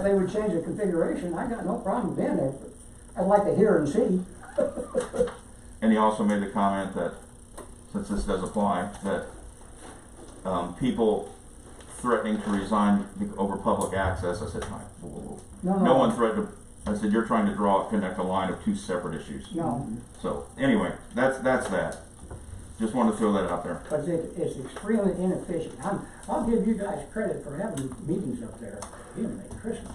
they would change the configuration, I got no problem being there. I'd like to hear and see. And he also made the comment that, since this does apply, that people threatening to resign over public access, I said, whoa, whoa, whoa. No one threatened to, I said, you're trying to connect a line of two separate issues. No. So, anyway, that's that. Just wanted to throw that out there. But it's extremely inefficient. I'll give you guys credit for having meetings up there, even at Christmas.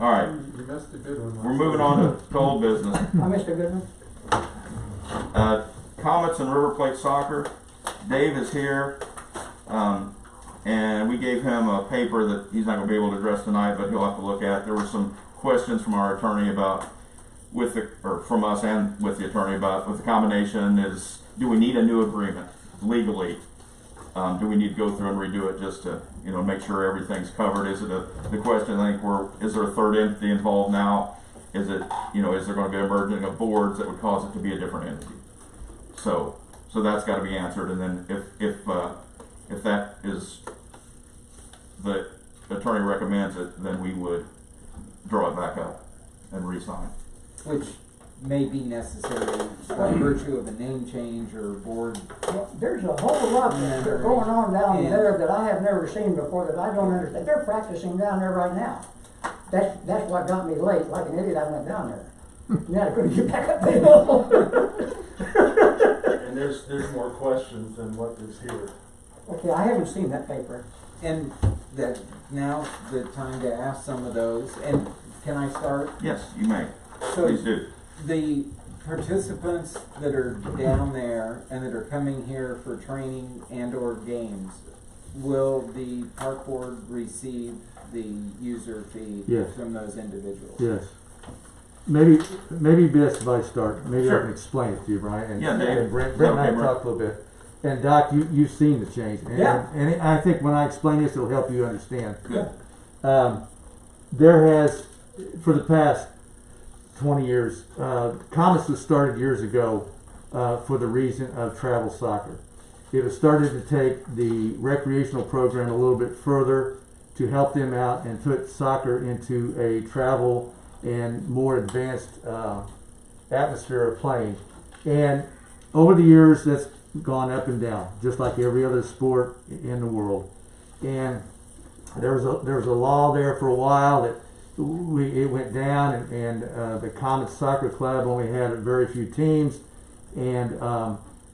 All right. You missed a good one. We're moving on to old business. I missed a good one. Comets and River Plate Soccer. Dave is here, and we gave him a paper that he's not going to be able to address tonight, but he'll have to look at. There were some questions from our attorney about, from us and with the attorney about, with the combination is, do we need a new agreement legally? Do we need to go through and redo it just to, make sure everything's covered? Is it the question, I think, is there a third entity involved now? Is it, is there going to be a merging of boards that would cause it to be a different entity? So that's got to be answered, and then if that is, the attorney recommends it, then we would draw it back up and re-sign. Which may be necessary by virtue of a name change or board. Well, there's a whole lot that's going on down there that I have never seen before that I don't understand. They're practicing down there right now. That's what got me late. Like an idiot, I went down there. Now I couldn't get back up the hill. And there's more questions than what is here. Okay, I haven't seen that paper. And that now's the time to ask some of those. And can I start? Yes, you may. So Please do. the participants that are down there and that are coming here for training and or games, will the park board receive the user fee Yes. from those individuals? Yes. Maybe best if I start. Maybe Sure. I can explain it to you, Brian. And, Yeah, Dave. and Brent and I Okay, Brent. talked a little bit. And Doc, you've seen the change. And, Yeah. And I think when I explain this, it'll help you understand. Good. There has, for the past 20 years, Comets was started years ago for the reason of travel soccer. It was started to take the recreational program a little bit further to help them out and put soccer into a travel and more advanced atmosphere of playing. And over the years, that's gone up and down, just like every other sport in the world. And there was a law there for a while that it went down, and the Comets Soccer Club only had very few teams, and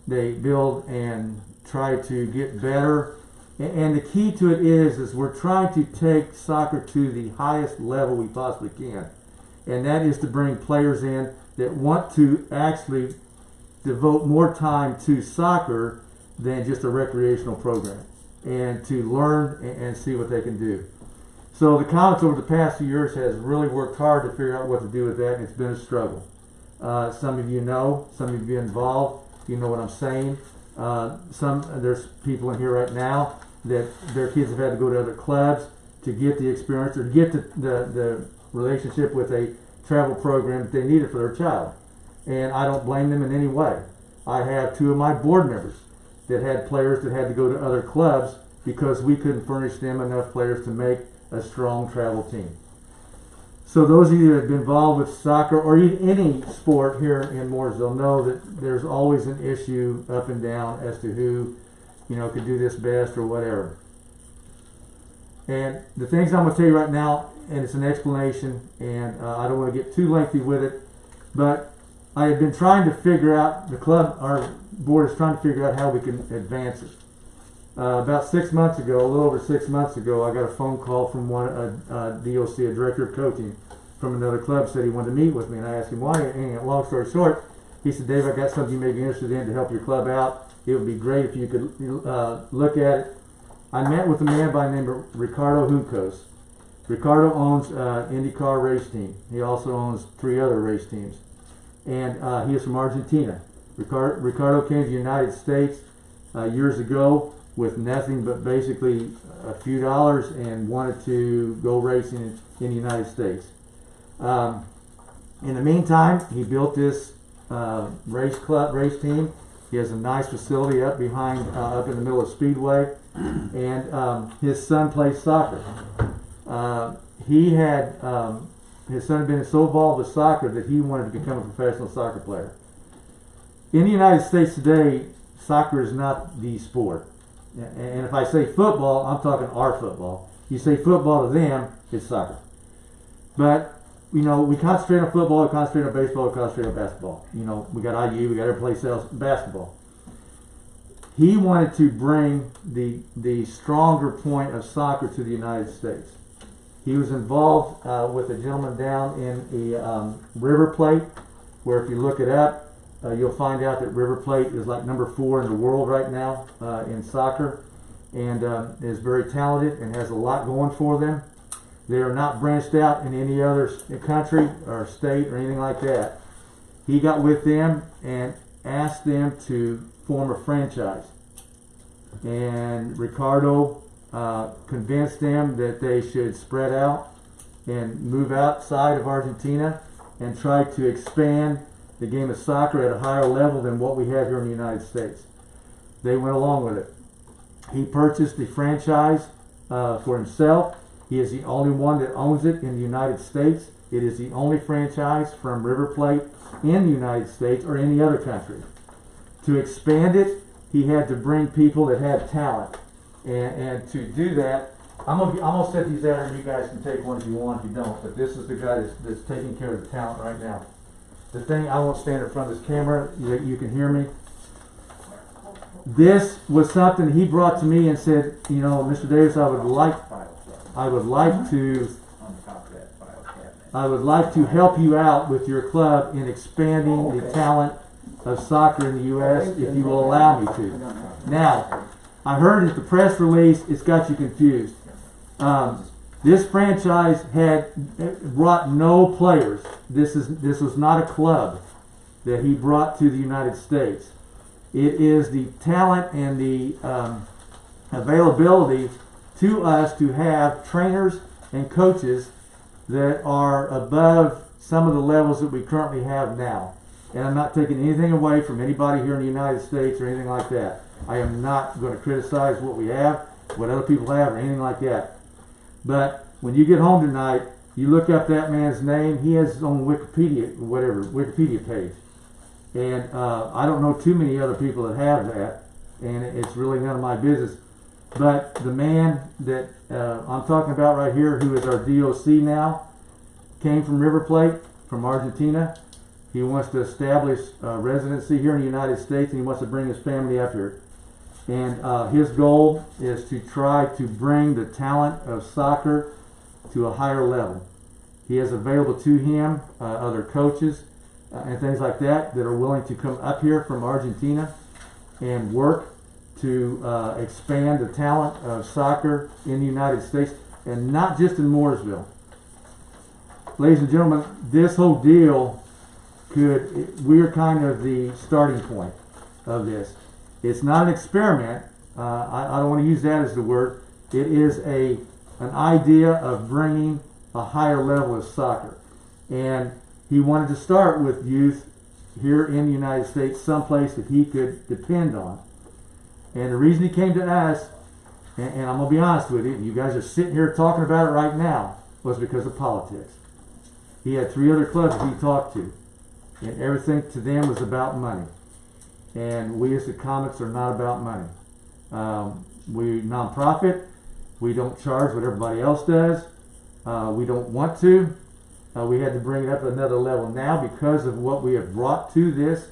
they build and try to get better. And the key to it is we're trying to take soccer to the highest level we possibly can. And that is to bring players in that want to actually devote more time to soccer than just a recreational program, and to learn and see what they can do. So the Comets over the past few years has really worked hard to figure out what to do with that, and it's been a struggle. Some of you know, some of you involved, you know what I'm saying. There's people in here right now that their kids have had to go to other clubs to get the experience or get the relationship with a travel program that they needed for their child. And I don't blame them in any way. I have two of my board members that had players that had to go to other clubs because we couldn't furnish them enough players to make a strong travel team. So those of you that have been involved with soccer or any sport here in Mooresville know that there's always an issue up and down as to who, could do this best or whatever. And the things I'm going to tell you right now, and it's an explanation, and I don't want to get too lengthy with it, but I have been trying to figure out, our board is trying to figure out how we can advance it. About 6 months ago, a little over 6 months ago, I got a phone call from DOC, a director of coaching from another club, said he wanted to meet with me, and I asked him why, and long story short, he said, Dave, I got something you may be interested in to help your club out. It would be great if you could look at it. I met with a man by the name of Ricardo Juncos. Ricardo owns IndyCar race team. He also owns 3 other race teams. And he is from Argentina. Ricardo came to the United States years ago with nothing but basically a few dollars and wanted to go racing in the United States. In the meantime, he built this race team. He has a nice facility up behind, up in the middle of Speedway, and his son plays soccer. he had his son had been so involved with soccer that he wanted to become a professional soccer player. In the United States today, soccer is not the sport. And if I say football, I'm talking our football. You say football to them, it's soccer. But, you know, we concentrate on football, we concentrate on baseball, we concentrate on basketball. You know, we got IU, we got every place else, basketball. He wanted to bring the stronger point of soccer to the United States. He was involved with a gentleman down in the River Plate, where if you look it up, you'll find out that River Plate is like number 4 in the world right now in soccer, and is very talented and has a lot going for them. They are not branched out in any other country or state or anything like that. He got with them and asked them to form a franchise. And Ricardo convinced them that they should spread out and move outside of Argentina and try to expand the game of soccer at a higher level than what we have here in the United States. They went along with it. He purchased the franchise for himself. He is the only one that owns it in the United States. It is the only franchise from River Plate in the United States or any other country. To expand it, he had to bring people that had talent. And to do that, I'm gonna set these out and you guys can take one if you want, if you don't. But this is the guy that's taking care of the talent right now. The thing, I won't stand in front of this camera, you can hear me. This was something he brought to me and said, you know, Mr. Davis, I would like to help you out with your club in expanding the talent of soccer in the U.S. if you will allow me to. Now, I heard at the press release, it's got you confused. This franchise had brought no players. This was not a club that he brought to the United States. It is the talent and the availability to us to have trainers and coaches that are above some of the levels that we currently have now. And I'm not taking anything away from anybody here in the United States or anything like that. I am not going to criticize what we have, what other people have, or anything like that. But when you get home tonight, you look up that man's name. He has his own Wikipedia page. And I don't know too many other people that have that, and it's really none of my business. But the man that I'm talking about right here, who is our DOC now, came from River Plate, from Argentina. He wants to establish residency here in the United States, and he wants to bring his family up here. And his goal is to try to bring the talent of soccer to a higher level. He has available to him other coaches and things like that are willing to come up here from Argentina and work to expand the talent of soccer in the United States, and not just in Mooresville. Ladies and gentlemen, this whole deal we're kind of the starting point of this. It's not an experiment. I don't want to use that as the word. It is an idea of bringing a higher level of soccer. And he wanted to start with youth here in the United States, someplace that he could depend on. And the reason he came to us, and I'm going to be honest with you, you guys are sitting here talking about it right now, was because of politics. He had 3 other clubs that he talked to, and everything to them was about money. And we as the Comets are not about money. We're non-profit. We don't charge what everybody else does. We don't want to. We had to bring it up another level now because of what we have brought to this.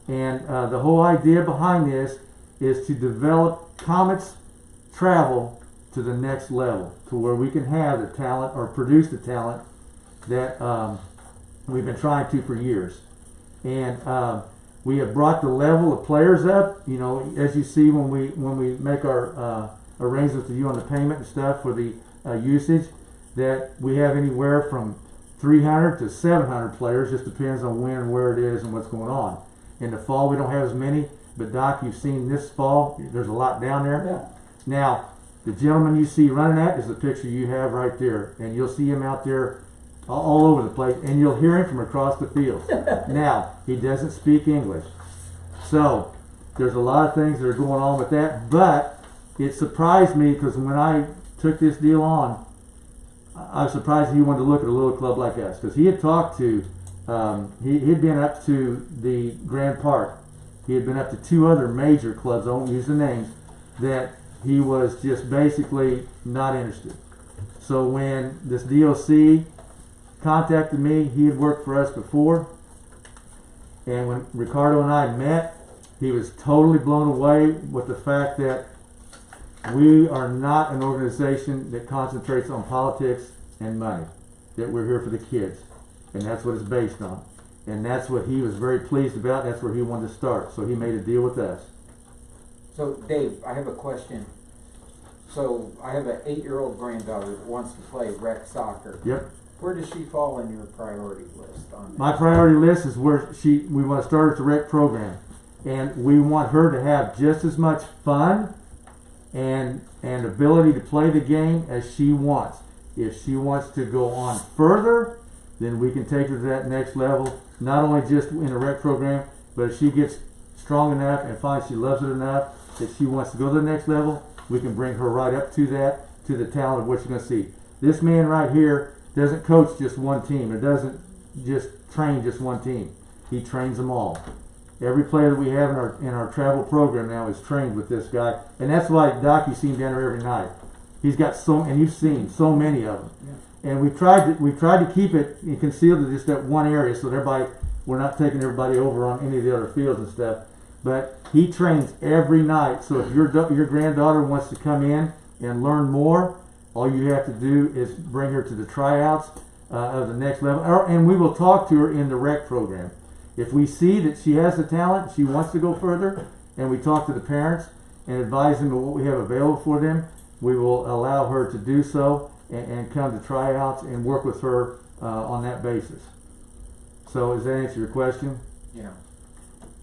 And the whole idea behind this is to develop Comets travel to the next level, to where we can have the talent or produce the talent that we've been trying to for years. And we have brought the level of players up. You know, as you see when we make our arrangements with you on the payment and stuff for the usage, that we have anywhere from 300 to 700 players. Just depends on when and where it is and what's going on. In the fall, we don't have as many, but Doc, you've seen this fall, there's a lot down there. Yeah. Now, the gentleman you see running that is the picture you have right there, and you'll see him out there all over the place, and you'll hear him from across the field. Now, he doesn't speak English. So, there's a lot of things that are going on with that, but it surprised me because when I took this deal on, I was surprised he wanted to look at a little club like us, because he had talked to, he'd been up to the Grand Park. He had been up to 2 other major clubs, I won't use the names, that he was just basically not interested. So when this DOC contacted me, he had worked for us before, and when Ricardo and I met, he was totally blown away with the fact that we are not an organization that concentrates on politics and money, that we're here for the kids, and that's what it's based on. And that's what he was very pleased about. That's where he wanted to start. So he made a deal with us. So Dave, I have a question. So I have an 8-year-old granddaughter that wants to play rec soccer. Yep. Where does she fall in your priority list on that? My priority list is where we want to start at the rec program. And we want her to have just as much fun and ability to play the game as she wants. If she wants to go on further, then we can take her to that next level, not only just in a rec program, but if she gets strong enough and finds she loves it enough that she wants to go to the next level, we can bring her right up to that, to the talent of what you're going to see. This man right here doesn't coach just one team, or doesn't just train just one team. He trains them all. Every player that we have in our travel program now is trained with this guy, and that's why Doc, you see him down there every night. He's got and you've seen so many of them. Yeah. And we tried to keep it concealed to just that one area, so that we're not taking everybody over on any of the other fields and stuff. But he trains every night. So if your granddaughter wants to come in and learn more, all you have to do is bring her to the tryouts of the next level, and we will talk to her in the rec program. If we see that she has the talent, she wants to go further, and we talk to the parents and advise them of what we have available for them, we will allow her to do so and come to tryouts and work with her on that basis. So does that answer your question? Yeah.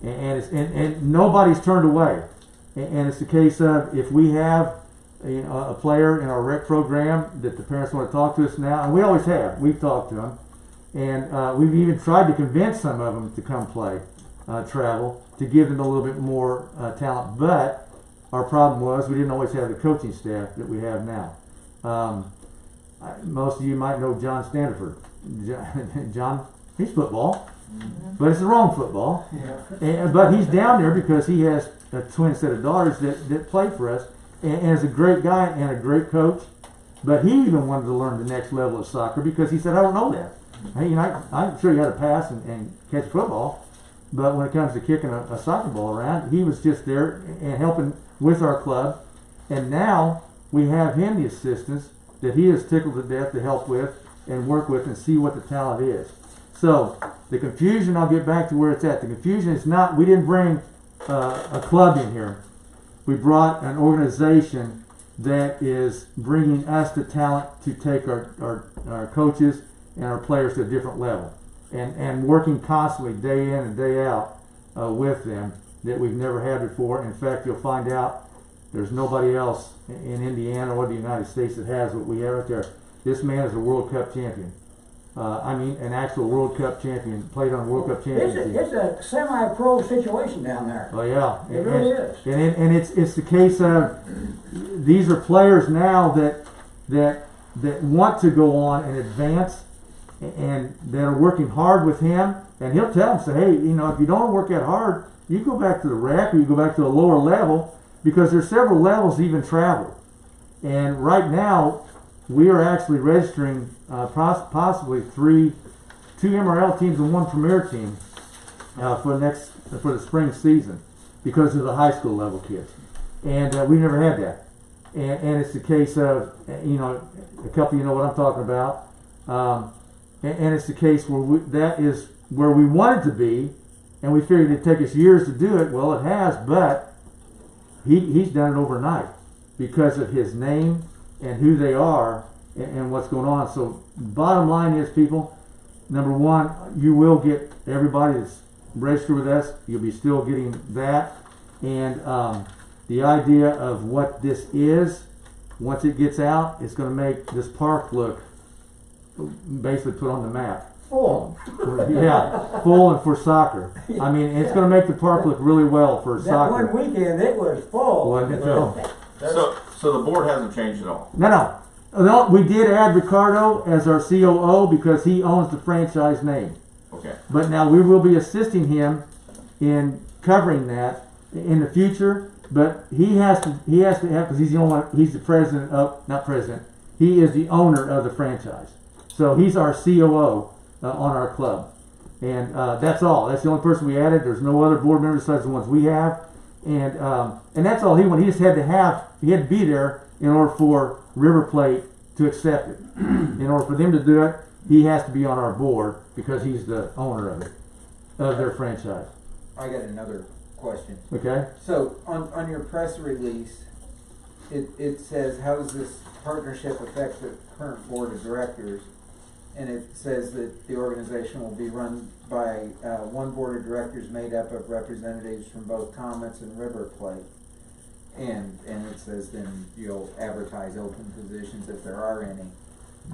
And nobody's turned away. And it's the case of, if we have a player in our rec program that the parents want to talk to us now, and we always have, we've talked to them, and we've even tried to convince some of them to come play travel, to give them a little bit more talent. But our problem was we didn't always have the coaching staff that we have now. Most of you might know John Standiford. John, he's football, but it's the wrong football. Yeah. But he's down there because he has a twin set of daughters that play for us, and is a great guy and a great coach. But he even wanted to learn the next level of soccer because he said, I don't know that. Hey, I'm sure you how to pass and catch football, but when it comes to kicking a soccer ball around, he was just there and helping with our club. And now we have him the assistance that he is tickled to death to help with and work with and see what the talent is. So the confusion, I'll get back to where it's at. The confusion is not, we didn't bring a club in here. We brought an organization that is bringing us the talent to take our coaches and our players to a different level, and working constantly day in and day out with them that we've never had before. In fact, you'll find out there's nobody else in Indiana or the United States that has what we have right there. This man is a World Cup champion. An actual World Cup champion, played on a World Cup champion team. It's a semi-pro situation down there. Oh yeah, it really is. And it's the case of, these are players now that want to go on and advance, and that are working hard with him. And he'll tell them, say, hey, if you don't work that hard, you go back to the rec, or you go back to a lower level, because there's several levels to even travel. And right now, we are actually registering possibly two MRL teams and one premier team for the spring season, because of the high school level kids. And we've never had that. And it's the case of, a couple of you know what I'm talking about. And it's the case where that is where we wanted to be, and we figured it'd take us years to do it. Well, it has, but he's done it overnight because of his name and who they are and what's going on. So bottom line is, people, number one, you will get everybody that's registered with us. You'll be still getting that. And the idea of what this is, once it gets out, it's going to make this park look, basically put on the map. Full. Yeah, full and for soccer. I mean, it's going to make the park look really well for soccer. That one weekend, it was full. Wasn't it, though? So the board hasn't changed at all. No. No, we did add Ricardo as our COO because he owns the franchise name. Okay. But now we will be assisting him in covering that in the future. But he has to have, because he's the only one, he's the president of, not president, he is the owner of the franchise. So he's our COO on our club. And that's all. That's the only person we added. There's no other board members besides the ones we have. And that's all he wanted. He just had to be there in order for River Plate to accept it. In order for them to do it, he has to be on our board because he's the owner of it, of their franchise. I got another question. Okay? So on your press release, it says, how does this partnership affect the current board of directors? And it says that the organization will be run by one board of directors made up of representatives from both Comets and River Plate. And it says then you'll advertise open positions if there are any.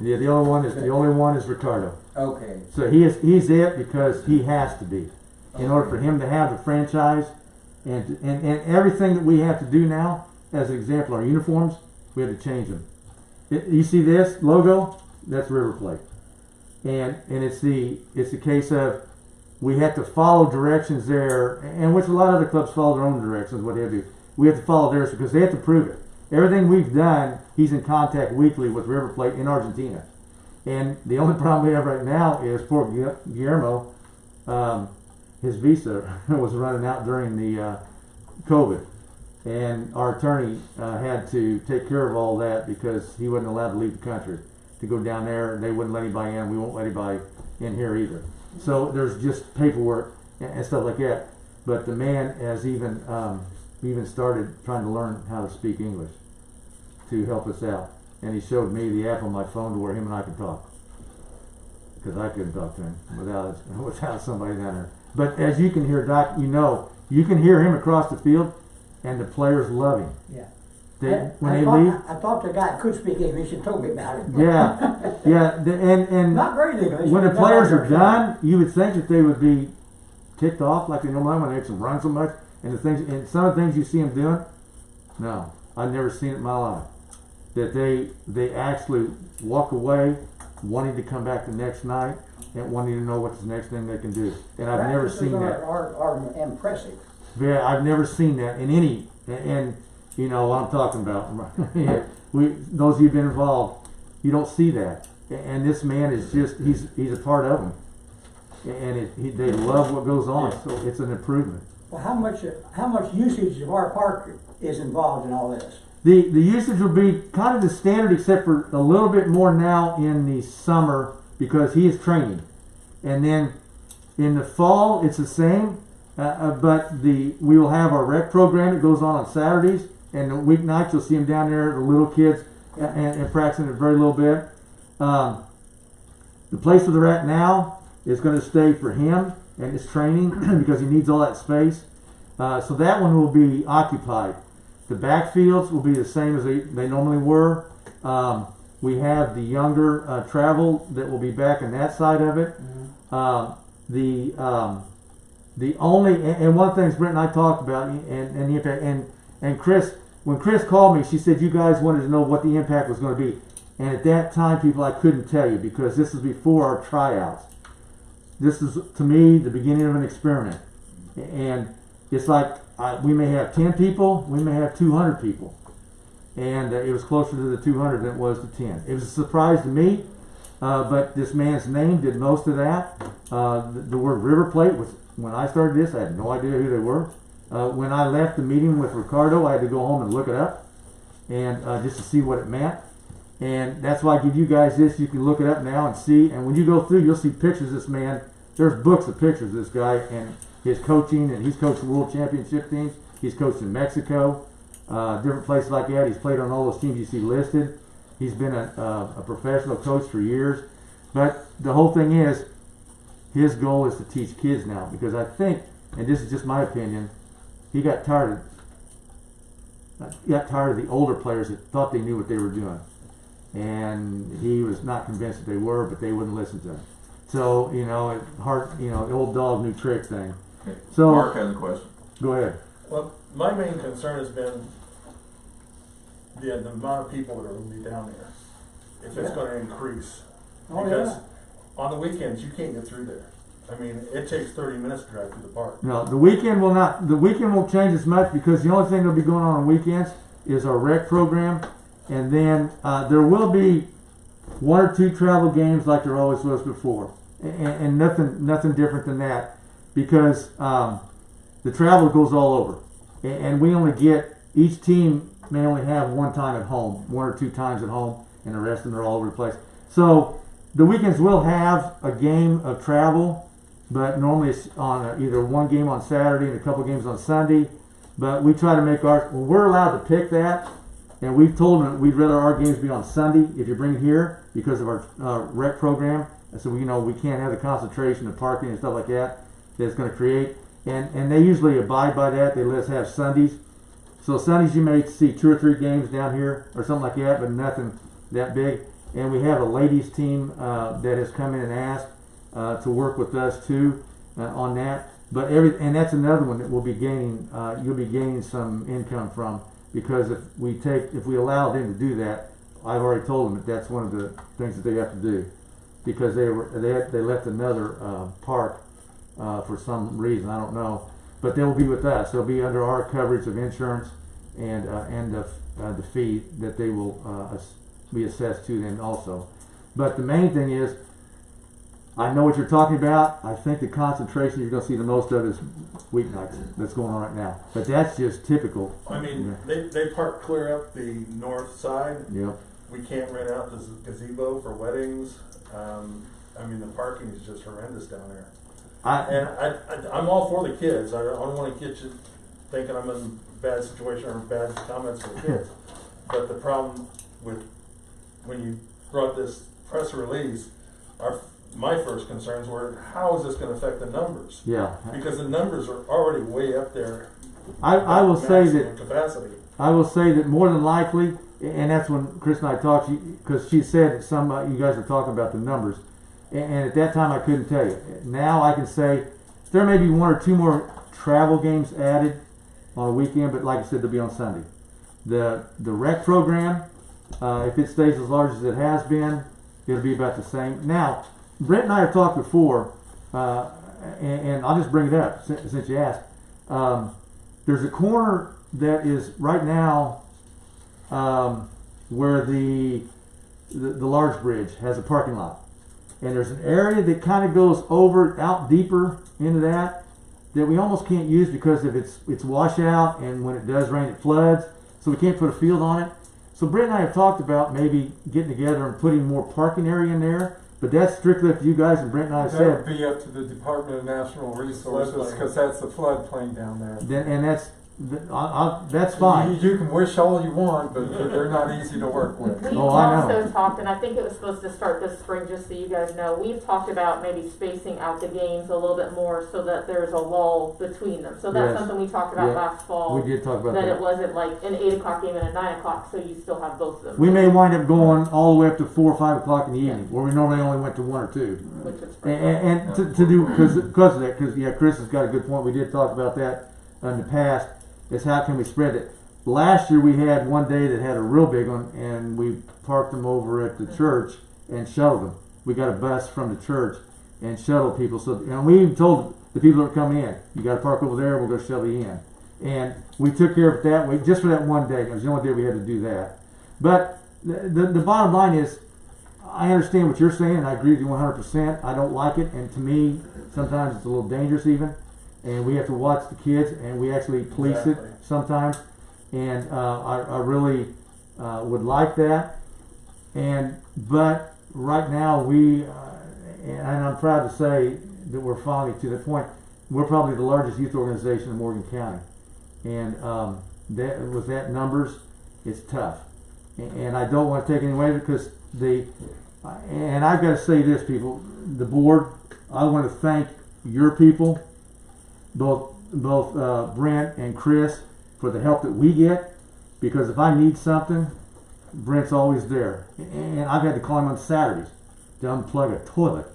Yeah, the only one is Ricardo. Okay. So he's it because he has to be. In order for him to have the franchise and everything that we have to do now, as an example, our uniforms, we have to change them. You see this logo? That's River Plate. And it's the case of we have to follow directions there, and which a lot of other clubs follow their own directions, what they do. We have to follow theirs because they have to prove it. Everything we've done, he's in contact weekly with River Plate in Argentina. And the only problem we have right now is poor Guillermo, his visa was running out during the COVID. And our attorney had to take care of all that because he wasn't allowed to leave the country to go down there. They wouldn't let anybody in. We won't let anybody in here either. So there's just paperwork and stuff like that. But the man has even started trying to learn how to speak English to help us out. And he showed me the app on my phone to where him and I could talk. Because I couldn't talk to him without somebody down there. But as you can hear, Doc, you can hear him across the field, and the players love him. Yeah. When they leave. I thought the guy could speak English and told me about it. Yeah, yeah, and Not great English. when the but players are not done, you would think that they would be ticked off like they normally are when they have to run so much. And some of the things you see them doing, no, I've never seen it in my life. That they actually walk away wanting to come back the next night and wanting to know what's the next thing they can do. And I've never seen that. Are impressive. Yeah, I've never seen that in any, and you know what I'm talking about. Those of you who've been involved, you don't see that. And this man is just, he's a part of them. And they love what goes on, so it's an improvement. Well, how much usage of our park is involved in all this? The usage will be kind of the standard, except for a little bit more now in the summer because he is training. And then in the fall, it's the same. But we will have our rec program that goes on Saturdays, and the weeknights you'll see them down there, the little kids, and practicing a very little bit. The place where they're at now is going to stay for him and his training because he needs all that space. So that one will be occupied. The backfields will be the same as they normally were. We have the younger travel that will be back on that side of it. The only, and one of the things Brent and I talked about, and the impact, and Chris, when Chris called me, she said you guys wanted to know what the impact was going to be. And at that time, people, I couldn't tell you because this is before our tryouts. This is, to me, the beginning of an experiment. And it's like, we may have 10 people, we may have 200 people. And it was closer to the 200 than it was to 10. It was a surprise to me, but this man's name did most of that. The word River Plate was, when I started this, I had no idea who they were. When I left the meeting with Ricardo, I had to go home and look it up, and just to see what it meant. And that's why I give you guys this. You can look it up now and see. And when you go through, you'll see pictures of this man. There's books of pictures of this guy and his coaching. And he's coached the World Championship teams. He's coached in Mexico, different places like that. He's played on all those teams you see listed. He's been a professional coach for years. But the whole thing is, his goal is to teach kids now. Because I think, and this is just my opinion, he got tired of the older players that thought they knew what they were doing. And he was not convinced that they were, but they wouldn't listen to him. So, the old dog, new trick thing. Okay. So, Mark has a question. Go ahead. Well, my main concern has been the amount of people that are going to be down there. if it's gonna increase. Oh, Because yeah. on the weekends, you can't get through there. I mean, it takes 30 minutes to drive through the park. No, the weekend will not. The weekend won't change as much because the only thing that'll be going on weekends is our rec program, and then there will be one or two travel games like there always was before, and nothing different than that, because the travel goes all over, and we only get each team may only have one time at home, one or two times at home, and the rest of them are all over the place. So the weekends will have a game of travel. But normally it's on either one game on Saturday and a couple games on Sunday. But we try to make well, we're allowed to pick that. And we've told them we'd rather our games be on Sunday if you bring it here because of our rec program. And so we can't have the concentration of parking and stuff like that it's going to create. And they usually abide by that. They let us have Sundays. So Sundays you may see 2 or 3 games down here or something like that, but nothing that big. And we have a ladies team that has come in and asked to work with us too on that, and that's another one that we'll be gaining. You'll be gaining some income from, because if we allow them to do that, I've already told them that that's one of the things that they have to do, because they left another park for some reason, I don't know, but they'll be with us. They'll be under our coverage of insurance and the fee that they will be assessed to them also. But the main thing is, I know what you're talking about. I think the concentration you're going to see the most of is weeknights that's going on right now. But that's just typical. I mean, they park clear up the north side. Yep. We can't rent out the gazebo for weddings. I mean, the parking is just horrendous down there. I'm all for the kids. I don't want to get you thinking I'm in a bad situation or bad comments for the kids. But the problem with when you brought this press release, my first concerns were, how is this going to affect the numbers? Yeah. Because the numbers are already way up there. I will say that Capacity. I will say that more than likely, and that's when Chris and I talked, because she said that some you guys were talking about the numbers, and at that time I couldn't tell you. Now I can say there may be 1 or 2 more travel games added on a weekend, but like I said, they'll be on Sunday. The rec program, if it stays as large as it has been, it'll be about the same. Now, Brent and I have talked before, and I'll just bring it up since you asked. There's a corner that is right now where the large bridge has a parking lot, and there's an area that kind of goes out deeper into that we almost can't use because of it's washout, and when it does rain it floods, so we can't put a field on it. So Brent and I have talked about maybe getting together and putting more parking area in there. But that's strictly up to you guys, and Brent and I have That said. would be up to the Department of Natural Resources, because that's the floodplain down there. And that's fine. You can wish all you want, but they're not easy to work with. We've Oh, I know. also talked, and I think it was supposed to start this spring, just so you guys know, we've talked about maybe spacing out the games a little bit more so that there's a lull between them. So that's Yes. something we talked about Yeah. last fall. We did talk about that that. it wasn't like an 8 o'clock game and a 9 o'clock, so you still have both of them. We may wind up going all the way up to 4 or 5 o'clock in the evening, where we normally only went to 1 or 2. Which is pretty And to do because of that, because Chris has got a good point. We did talk about that in the past. Is how can we spread it? Last year we had one day that had a real big one, and we parked them over at the church and shuttled them. We got a bus from the church and shuttled people. So, and we even told the people that were coming in, you got to park over there. We'll go shuttle you in. And we took care of it that way, just for that one day. It was the only day we had to do that. But the bottom line is, I understand what you're saying, and I agree with you 100%. I don't like it, and to me, sometimes it's a little dangerous even. And we have to watch the kids, and we actually police Exactly. it sometimes. And I really would like that. But right now and I'm proud to say that we're finally to the point. We're probably the largest youth organization in Morgan County, and with that numbers, it's tough. And I don't want to take any away because and I've got to say this, people, the board. I want to thank your people. Both Brent and Chris for the help that we get, because if I need something, Brent's always there. And I've had to call him on Saturdays to unplug a toilet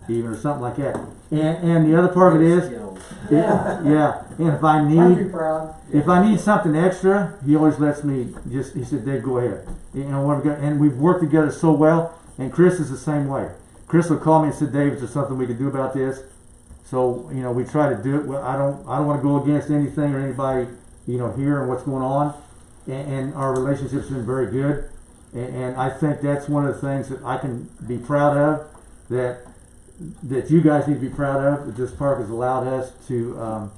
even, or something like that. And the other part of it is, Skills. yeah, and if I I'd be need, proud. if I need something extra, he always lets me just, he said, Dave, go ahead. You know, and we've worked together so well, and Chris is the same way. Chris will call me and said, Dave, is there something we can do about this? So, you know, we try to do it. Well, I don't want to go against anything or anybody, you know, here and what's going on. And our relationship's been very good. And I think that's one of the things that I can be proud of, that you guys need to be proud of, that this park has allowed us to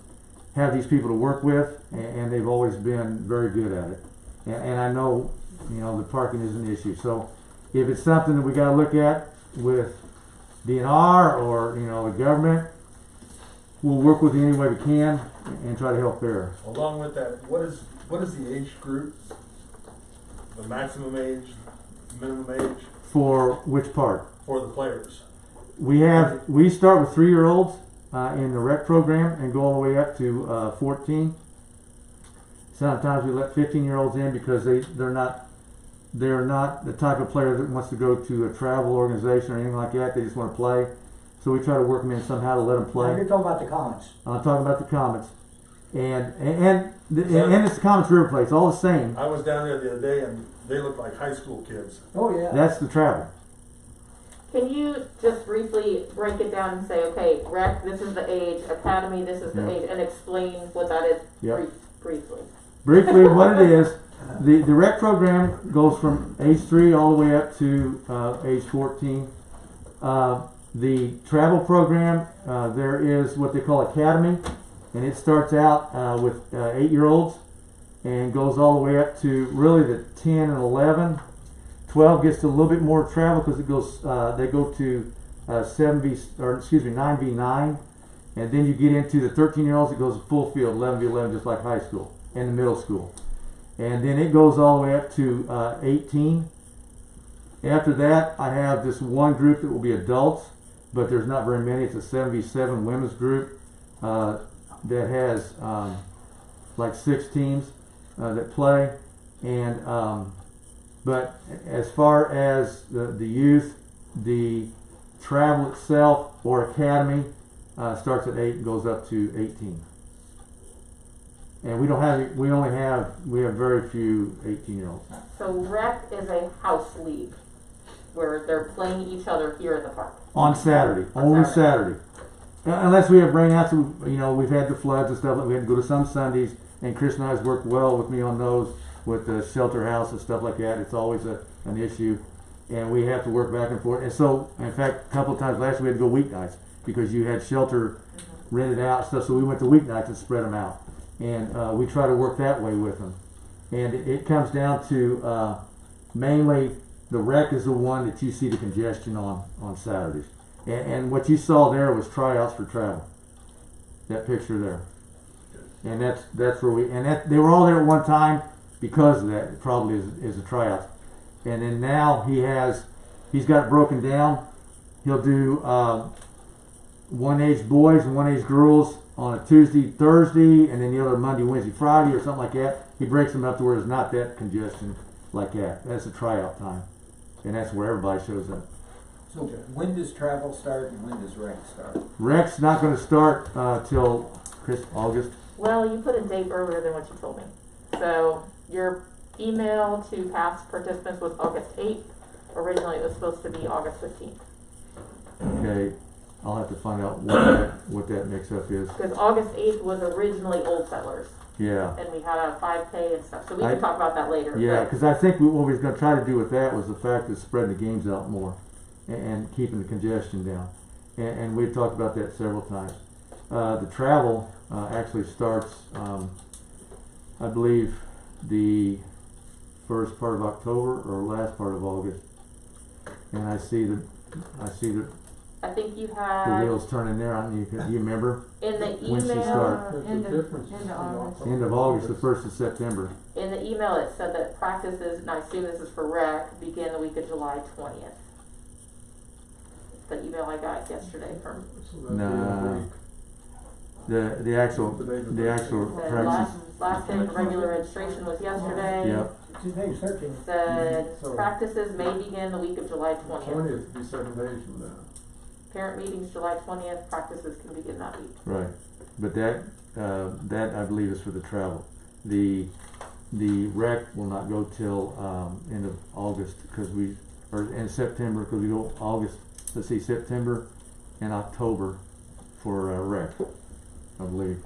have these people to work with, and they've always been very good at it. And I know, you know, the parking is an issue. So if it's something that we got to look at with DNR or, you know, the government, we'll work with you any way we can and try to help there. Along with that, what is the age group? The maximum age, minimum age For which part? for the players? We start with 3-year-olds in the rec program and go all the way up to 14. Sometimes we let 15-year-olds in because they're not the type of player that wants to go to a travel organization or anything like that. They just want to play. So we try to work them in somehow to let them Now, play. you're talking about the comments. I'm talking about the Comets, and it's the Comets River Plate. It's all the same. I was down there the other day and they look like high school kids. Oh, yeah. That's the travel. Can you just briefly break it down and say, okay, rec, this is the age, academy, this is the Yeah. age, and explain what that is Yep. briefly? Briefly, what it is, the rec program goes from age 3 all the way up to age 14. The travel program, there is what they call academy, and it starts out with 8-year-olds and goes all the way up to really the 10 and 11. 12 gets to a little bit more travel because it goes. They go to 9v9, and then you get into the 13-year-olds. It goes full field, 11v11, just like high school and the middle school, and then it goes all the way up to 18. After that, I have this one group that will be adults, but there's not very many. It's a 7v7 women's group that has like 6 teams that play, and but as far as the youth, the travel itself or academy starts at 8 and goes up to 18. And we have very few 18-year-olds. So rec is a house league where they're playing each other here at the park. On Saturday, only Saturday. Unless we have rainouts, you know, we've had the floods and stuff, we had to go to some Sundays, and Chris and I has worked well with me on those, with the shelter house and stuff like that. It's always an issue, and we have to work back and forth. And so, in fact, a couple of times last year we had to go weeknights because you had shelter rented out and stuff, so we went to weeknights and spread them out. And we try to work that way with them. And it comes down to mainly the rec is the one that you see the congestion on Saturdays. And what you saw there was tryouts for travel. That picture there. And that's where they were all there at one time because of that. It probably is a tryout. And then now he's got it broken down. He'll do one age boys and one age girls on a Tuesday, Thursday, and then the other Monday, Wednesday, Friday, or something like that. He breaks them up to where there's not that congestion like that. That's a tryout time, and that's where everybody shows up. So when does travel start and when does rec start? Rec's not going to start till August. Well, you put a date earlier than what you told me. So your email to past participants was August 8th. Originally it was supposed to be August 15th. Okay, I'll have to find out what that mix-up is. Because August 8th was originally Old Settlers. Yeah. And we had a 5K and stuff. So we can talk about that later. Yeah, but- because I think what we were going to try to do with that was the fact of spreading the games out more and keeping the congestion down. And we've talked about that several times. The travel actually starts, I believe, the first part of October or last part of August. And I see the I think you the had wheels turning there. Do you remember? in the When she email. start? There's a difference between End of August, the 1st of September. In the email, it said that practices, and I assume this is for rec, begin the week of July 20th. The email I got yesterday from Nah. The actual said practice. last day of regular registration was yesterday. Yep. Today's 13. Said So- practices may begin the week of July 20th. 20th would be 7 days from now. Parent meetings July 20th, practices can begin that week. Right, but that I believe is for the travel. The rec will not go till, end of August, or in September, cause we go August, September and October for, rec, I believe.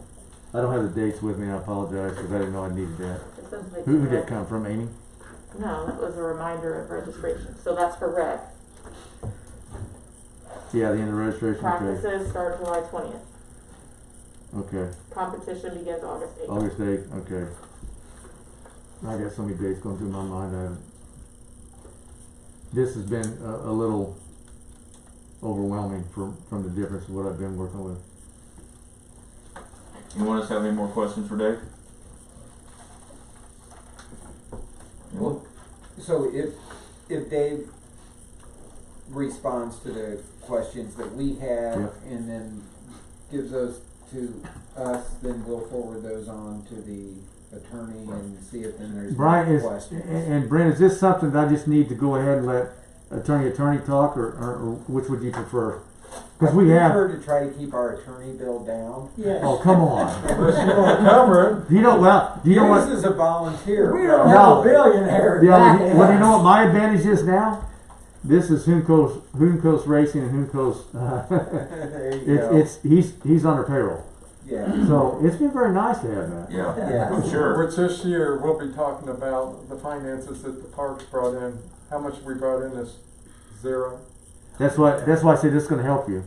I don't have the dates with me, I apologize, cause I didn't know I needed that. It says they Who can did that rec- come from, Amy? No, that was a reminder of registration. So that's for rec. Yeah, the end of registration, okay, Practices start July 20th. okay, Competition begins August 8th. August 8th, okay. I got so many dates going through my mind, this has been a little overwhelming from the difference of what I've been working with. Anyone else have any more questions for Dave? Well, so if Dave responds to the questions that we have Yep. and then gives those to us, then we'll forward those on to the attorney and see if then there's Brian, more is, questions. and Brent, is this something that I just need to go ahead and let attorney talk, or which would you prefer? Cause we have, prefer to try to keep our attorney bill down. Yes. oh, come on. Unless you wanna cover it. Do you know what? This is a volunteer. We don't No. have a billionaire. Yeah, well, you know what my advantage is now? This is Huncos Racing and Huncos, There you go. he's under payroll. Yeah. So it's been very nice to have that. Yeah, Yeah. I'm sure. Which this year, we'll be talking about the finances that the parks brought in. How much we brought in is zero. That's why I say this is gonna help you.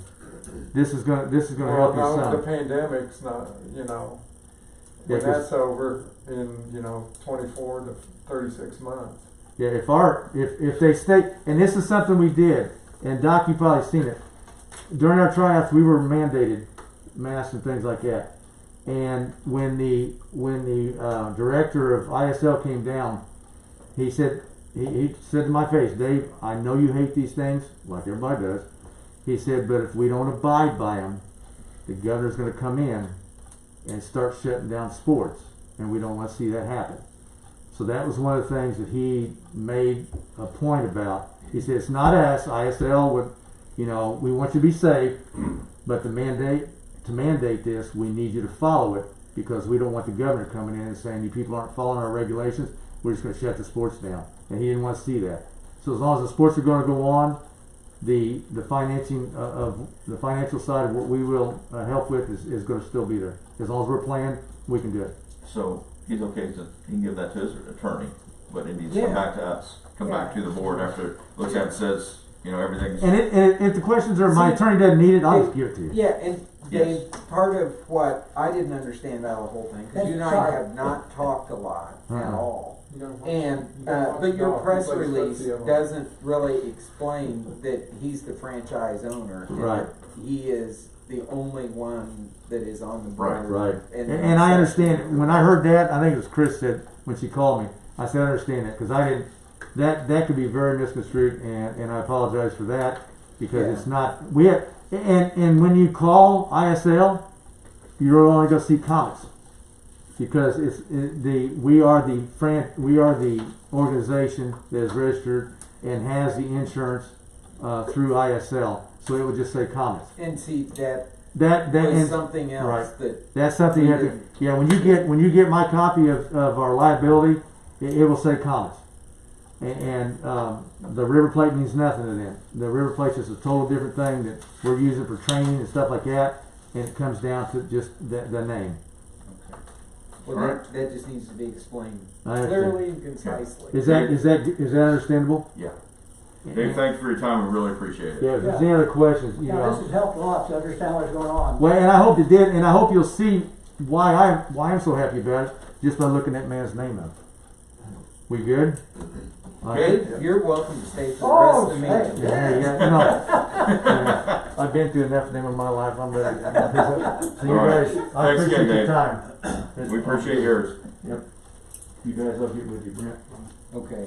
This is gonna help you Well, now the some. pandemic's not, when Yeah, 'cause- that's over in, 24 to 36 months. Yeah, if they stay, and this is something we did, and Doc, you probably seen it. During our tryouts, we were mandated masks and things like that. And when the director of ISL came down, he said he said to my face, Dave, I know you hate these things, like everybody does. He said, but if we don't abide by them, the governor's going to come in and start shutting down sports, and we don't want to see that happen. So that was one of the things that he made a point about. He said, it's not us, ISL would, we want you to be safe, but to mandate this, we need you to follow it, because we don't want the governor coming in and saying, you people aren't following our regulations, we're just going to shut the sports down. And he didn't want to see that. So as long as the sports are going to go on, the financing of the financial side of what we will help with is going to still be there. As long as we're playing, we can do it. So he's okay to, he can give that to his attorney, but it needs to come Yeah. back to us, come back to the board after, looks at it, says, everything's. And if the questions are, my attorney doesn't need it, I'll just give it to you. Yeah, and Yes. Dave, part of what I didn't understand out of the whole thing, because you and I Sorry. have not talked a lot at Uh-uh. all. You gotta watch- And, you gotta watch but your golf. press He plays release footsie a lot. doesn't really explain that he's the franchise owner. And Right. that he is the only one that is on the board. Right. And I understand, when I heard that, I think it was Chris said, when she called me, I said, I understand that, because I didn't, that could be very misconstrued, and I apologize for that, because Yeah. it's not, and when you call ISL, you're only gonna see comments, because we are the organization that is registered and has the insurance, through ISL, so it would just say comments. And see, that That was and something else right. that, that's something you have to, yeah, when you get my copy of our liability, it will say comments. And the River Plate means nothing to them. The River Plate's just a total different thing that we're using for training and stuff like that, and it comes down to just the name. well, Alright. that just needs to be explained I understand. clearly and concisely. Is that understandable? Yeah. Dave, thank you for your time, we really appreciate it. Yeah, if there's any other questions, Yeah, this has helped a lot to understand what's going on. Well, and I hope you did, and I hope you'll see why I'm so happy about it, just by looking at man's name up. We good? Dave, you're welcome to stay for the Oh, rest of the hey. meeting. Yeah, I've been through enough of them in my life, I'm ready. So you All right. guys, I Thanks appreciate again, your Dave. time. We appreciate yours. Yep. You guys, I'll get with you, Brent. Okay.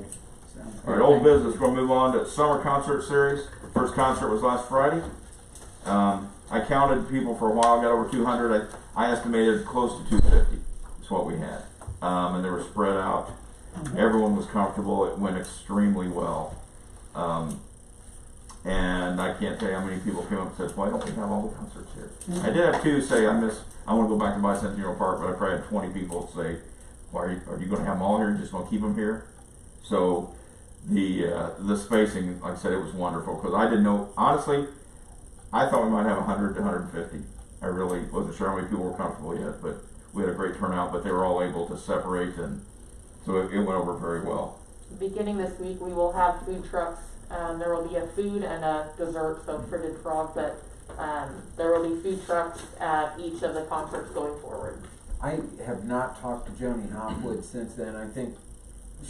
Sounds All right, good. old business, we'll move on to summer concert series. First concert was last Friday. I counted people for a while, got over 200. I estimated close to 250 is what we had. And they were spread out. Everyone was comfortable. It went extremely well. And I can't tell you how many people came up and said, why don't we have all the concerts here? I did have two say, I want to go back to Bicentennial Park, but I probably had 20 people say, why are you going to have them all here? You're just going to keep them here? So the spacing, like I said, it was wonderful, because I didn't know, honestly, I thought we might have 100 to 150. I really wasn't sure how many people were comfortable yet, but we had a great turnout, but they were all able to separate, and so it went over very well. Beginning this week, we will have food trucks. There will be a food and a dessert, so Fritted Frog, but there will be food trucks at each of the concerts going forward. I have not talked to Joni Hopwood since then. I think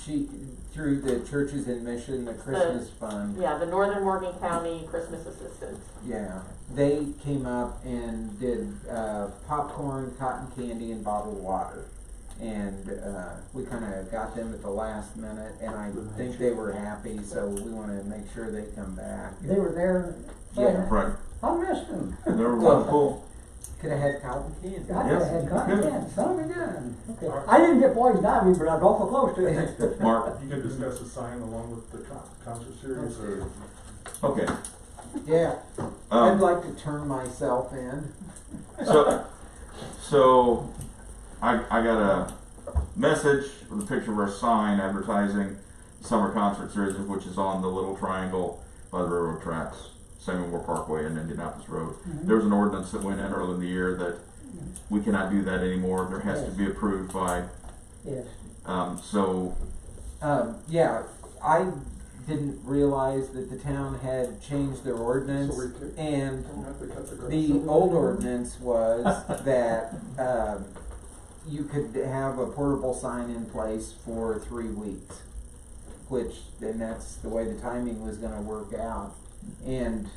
she, through the Churches in Mission, the Christmas Fund. Yeah, the Northern Morgan County Christmas Assistance. Yeah, they came up and did popcorn, cotton candy, and bottled water. And we kind of got them at the last minute, and I think they were happy, so we want to make sure they come back. They were there. Yeah. Right. I missed them. They were wonderful. Could have had cotton candy. God, Yes. I had content, son of a gun. Okay. I didn't get poison ivy, but I was awful close to it. Mark, You can discuss the sign along with the concert series, or okay. Yeah, I'd Um, like to turn myself in. so I got a message with a picture of our sign advertising summer concert series, which is on the little triangle by the railroad tracks, Samuel Parkway and Indianapolis Road. There was an ordinance that went in early in the year that we cannot do that anymore. There has to be approved by, Yes. so Yeah, I didn't realize that the town had changed their ordinance, So we could- and Don't have to cut the grass. the old ordinance was that you could have a portable sign in place for 3 weeks, and that's the way the timing was gonna work out. And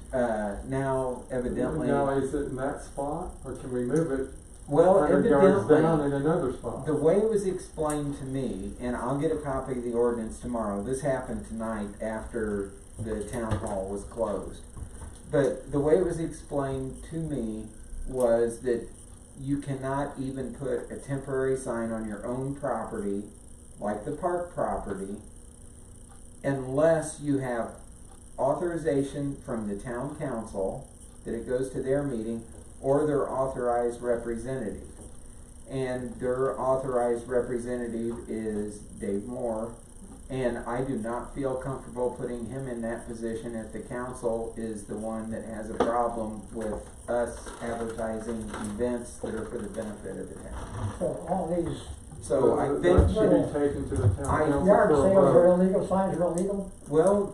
now evidently, Now, is it in that spot, or can we move it well, 100 yards down evidently, in another spot? the way it was explained to me, and I'll get a copy of the ordinance tomorrow, this happened tonight after the town hall was closed. But the way it was explained to me was that you cannot even put a temporary sign on your own property, like the park property, unless you have authorization from the town council, that it goes to their meeting, or their authorized representative. And their authorized representative is Dave Moore, and I do not feel comfortable putting him in that position if the council is the one that has a problem with us advertising events that are for the benefit of the town. So all these So I That think should that, be taken to the town I- council yard for a sales are vote. illegal, signs are illegal? well,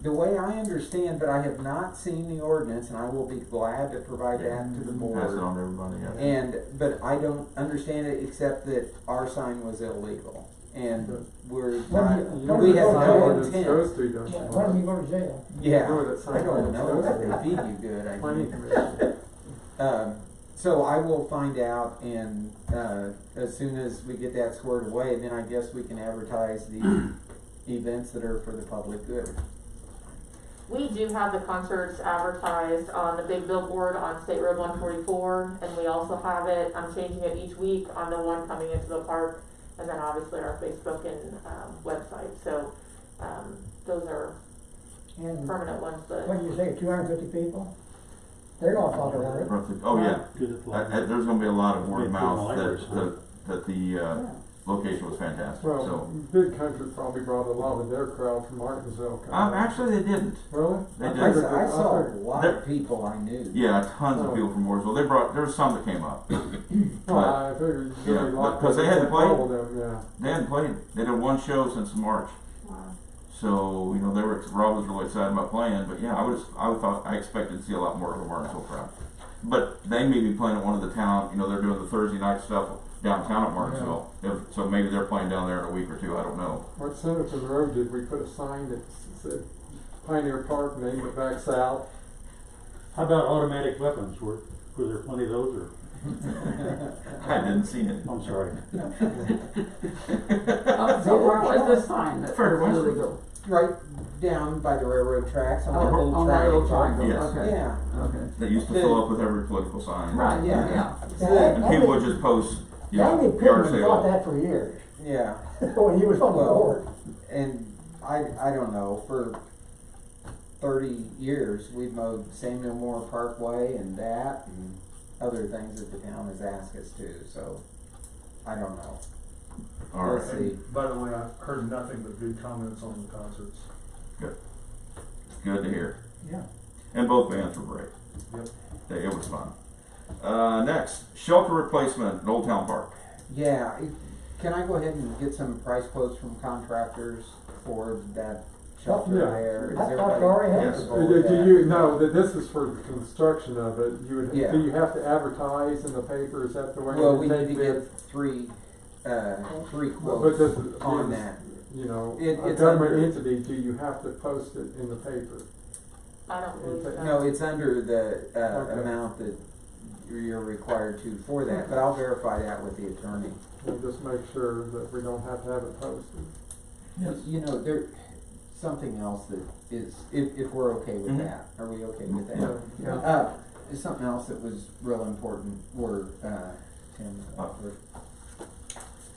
the way I understand, but I have not seen the ordinance, and I will be glad to provide that to the board. pass it on to everybody. Yeah. But I don't understand it except that our sign was illegal, and we're When not, you- You we know have what no ordinance intent. goes to, don't you? When do you go to jail? Yeah, know that sign I don't ordinance know, goes to. they feed you good, I Planning think. commission. So I will find out, and, as soon as we get that squared away, then I guess we can advertise the events that are for the public good. We do have the concerts advertised on the big billboard on State Road 144, and we also have it, I'm changing it each week on the one coming into the park, and then obviously our Facebook and website. So those are And permanent ones, but what did you say, 250 people? They're gonna talk about it. Roughly, oh yeah, there's gonna be a lot of word of mouth Libraries, that the location was fantastic, Well, so. Big Country probably brought a lot of their crowd from Martinsville. Actually, they didn't. Really? They I did. I figured saw, I that- saw a figured- lot of people I knew. Yeah, tons of people from Mooresville. They brought, there was some that came up. Well, I figured Yeah, really lot. 'cause they hadn't played. All of them, yeah. They hadn't played, they did one show since March. wow. So, you know, Rob was really excited about playing, but yeah, I expected to see a lot more of the Martinsville crowd. But they may be playing at one of the town, you know, they're doing the Thursday night stuff downtown at Martinsville. So maybe they're playing down there in a week or two, I don't know. What Centerton Road did, we put a sign that said Pioneer Park, name it back south. How about automatic weapons? Were there plenty of those, or? I didn't see it. I'm sorry. So where was this sign that Fair was question. illegal? Right down by the railroad tracks on Oh, that old on that old triangle. triangle, Yes. okay. Yeah, Okay. They used to fill up with every political sign. Right, yeah, yeah. And people would just post, you know, David yard Pittman thought sale. that for years, yeah. when he was on the Well, board. And I don't know, 30 years, we've mowed Samuel Moore Parkway and that and other things that the town has asked us to, so I don't know. All We'll right. see. By the way, I heard nothing but good comments on the concerts. Good to hear. Yeah. And both bands were great. Yep. It was fun. Next, shelter replacement at Old Town Park. Yeah, can I go ahead and get some price quotes from contractors for that shelter Yeah. there? Is I thought everybody you already had Yes. it. Do you, no, that this is for the construction of it, you would, Yeah. do you have to advertise in the paper, is that the way? Well, you we need take to bids? get three But quotes this on is, that. you know, It- a it's government under- entity, do you have to post it in the paper? I don't believe so. No, it's under the, Okay. amount that you're required to for that, but I'll verify that with the attorney. We'll just make sure that we don't have to have it posted. You know, there, something else that is, if we're okay with Mhm. that, are we okay with that? Yeah, yeah. Something else that was real important were, Tim,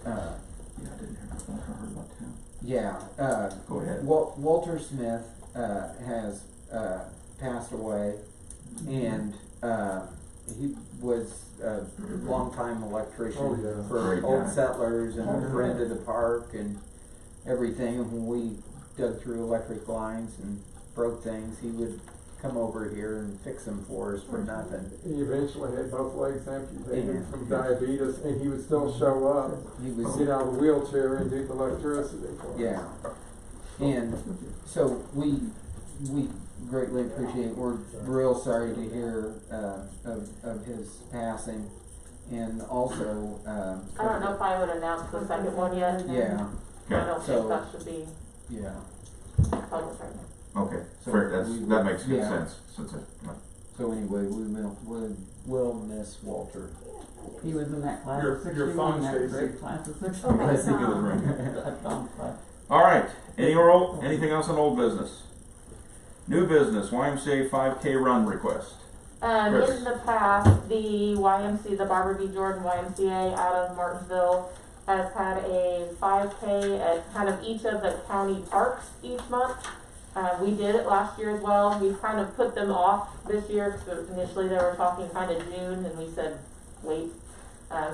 Yeah, I didn't hear that. I heard about Tim. yeah, Go ahead. Walter Smith, has, passed away, and, he was a longtime Oh, electrician yeah. for Great Old guy. Settlers and Oh, a yeah. friend of the park and everything, and when we dug through electric lines and broke things, he would come over here and fix them for us for nothing. He eventually had both legs amputated Yeah. from diabetes, and he would still show up, He was, get out of the wheelchair and do the electricity for us. yeah. And so we greatly appreciate, we're real sorry to hear, of his passing. And also, I don't know if I would announce the second one yet. yeah, I don't So- think that should be yeah. public right now. Okay, So fair, that makes good yeah. sense, since it, So anyway, we'll miss Walter. He was in that class You're- of you're 61, fine, that Stacy. great class of 61. Okay. I think it was right. That dumb class. All right, anything else on old business? New business, YMCA 5K run request. Chris. In the past, the YMCA, the Barbara B. Jordan YMCA out of Martinsville has had a 5K at kind of each of the county parks each month. We did it last year as well. We've kind of put them off this year because initially they were talking kind of June and we said, wait.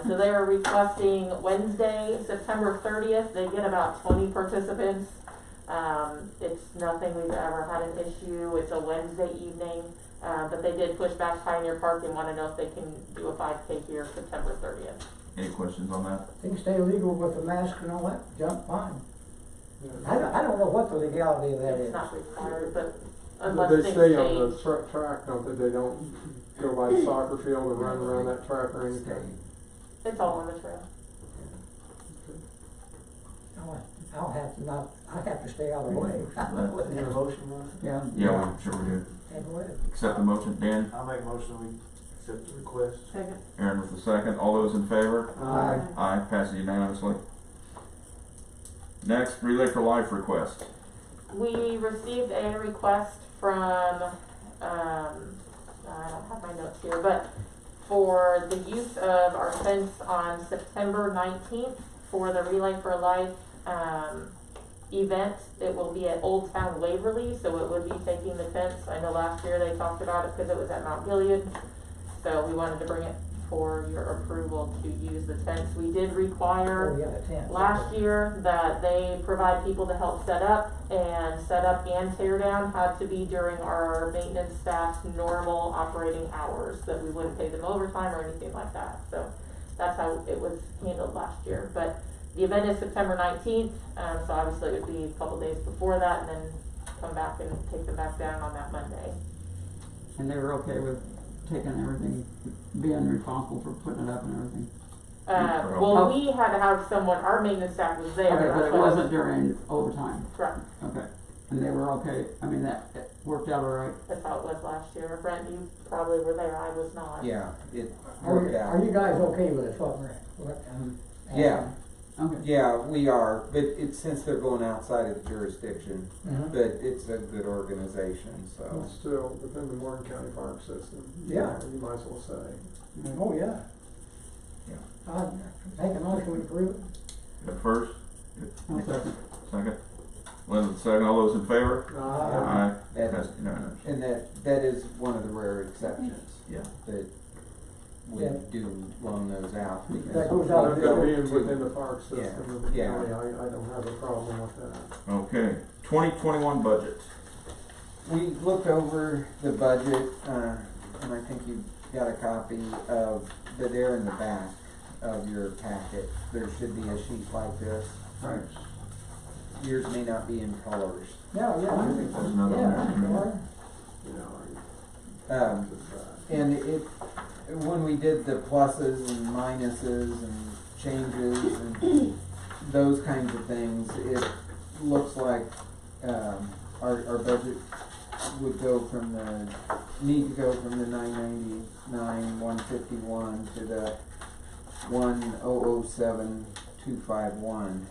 So they are requesting Wednesday, September 30th. They get about 20 participants. It's nothing we've ever had an issue. It's a Wednesday evening. But they did push back Pioneer Park and want to know if they can do a 5K here September 30th. Any questions on that? Things stay legal with the mask and all that, jump fine. Yeah. I don't know what the legality of that It's is. not required, but They unless things stay on the change. track, don't they? They don't go by the soccer field or run around that track or anything. It's all on the trail. I'll have to not, I have to stay out of the way. Need a motion, Ron? Yeah. Yeah, we sure we do. Yeah, go ahead. Accept the motion, Dan, I'll make a motion, we accept the request. Second. Aaron with the second, all those in favor? Aye. Aye, passes unanimously. Next, Relay for Life request. We received a request from, I don't have my notes here, but for the use of our fence on September 19th for the Relay for Life, event. It will be at Old Town Waverly, so it would be taking the fence. I know last year they talked about it because it was at Mount Gilead, so we wanted to bring it for your approval to use the tents. We did require Oh, yeah, the tent. last year that they provide people to help set up and tear down had to be during our maintenance staff's normal operating hours, that we wouldn't pay them overtime or anything like that. So that's how it was handled last year. But the event is September 19th, so obviously it would be a couple days before that and then come back and take them back down on that Monday. And they were okay with taking everything, being responsible for putting it up and everything. Well, we had to have someone, our maintenance staff was there. Okay, but that's it why- wasn't during overtime. Correct. Okay. And they were okay, I mean, that it worked out all right. That's how it was last year. Brent, you probably were there, I was not. Yeah, it Are worked you, out. are you guys okay with this, Yeah, Okay. yeah, we are, but it's, since they're going outside of the jurisdiction, Mhm. but it's a good organization, so. It's still within the Morgan County Park System. Yeah. You might as well say. Oh, yeah. Make a motion to approve it. Got first? I'll second. Second? Linda the second, all those in favor? Aye. And, That's unanimous. and that is one of the rare exceptions Yeah. that we Yeah. do loan those out. because That goes out we They'll go be to- within the park system of the Yeah. county, I don't have a problem with that. Okay, 2021 budget. We looked over the budget, and I think you got a copy of, but they're in the back of your packet. There should be a sheet like this. Right. Yours may not be in colors. Yeah, There's another one there. yeah. You know, Um, and it, when we did the pluses and minuses and changes and those kinds of things, it looks like, our budget would go from need to go from the 999, 151 to the 1007, 251.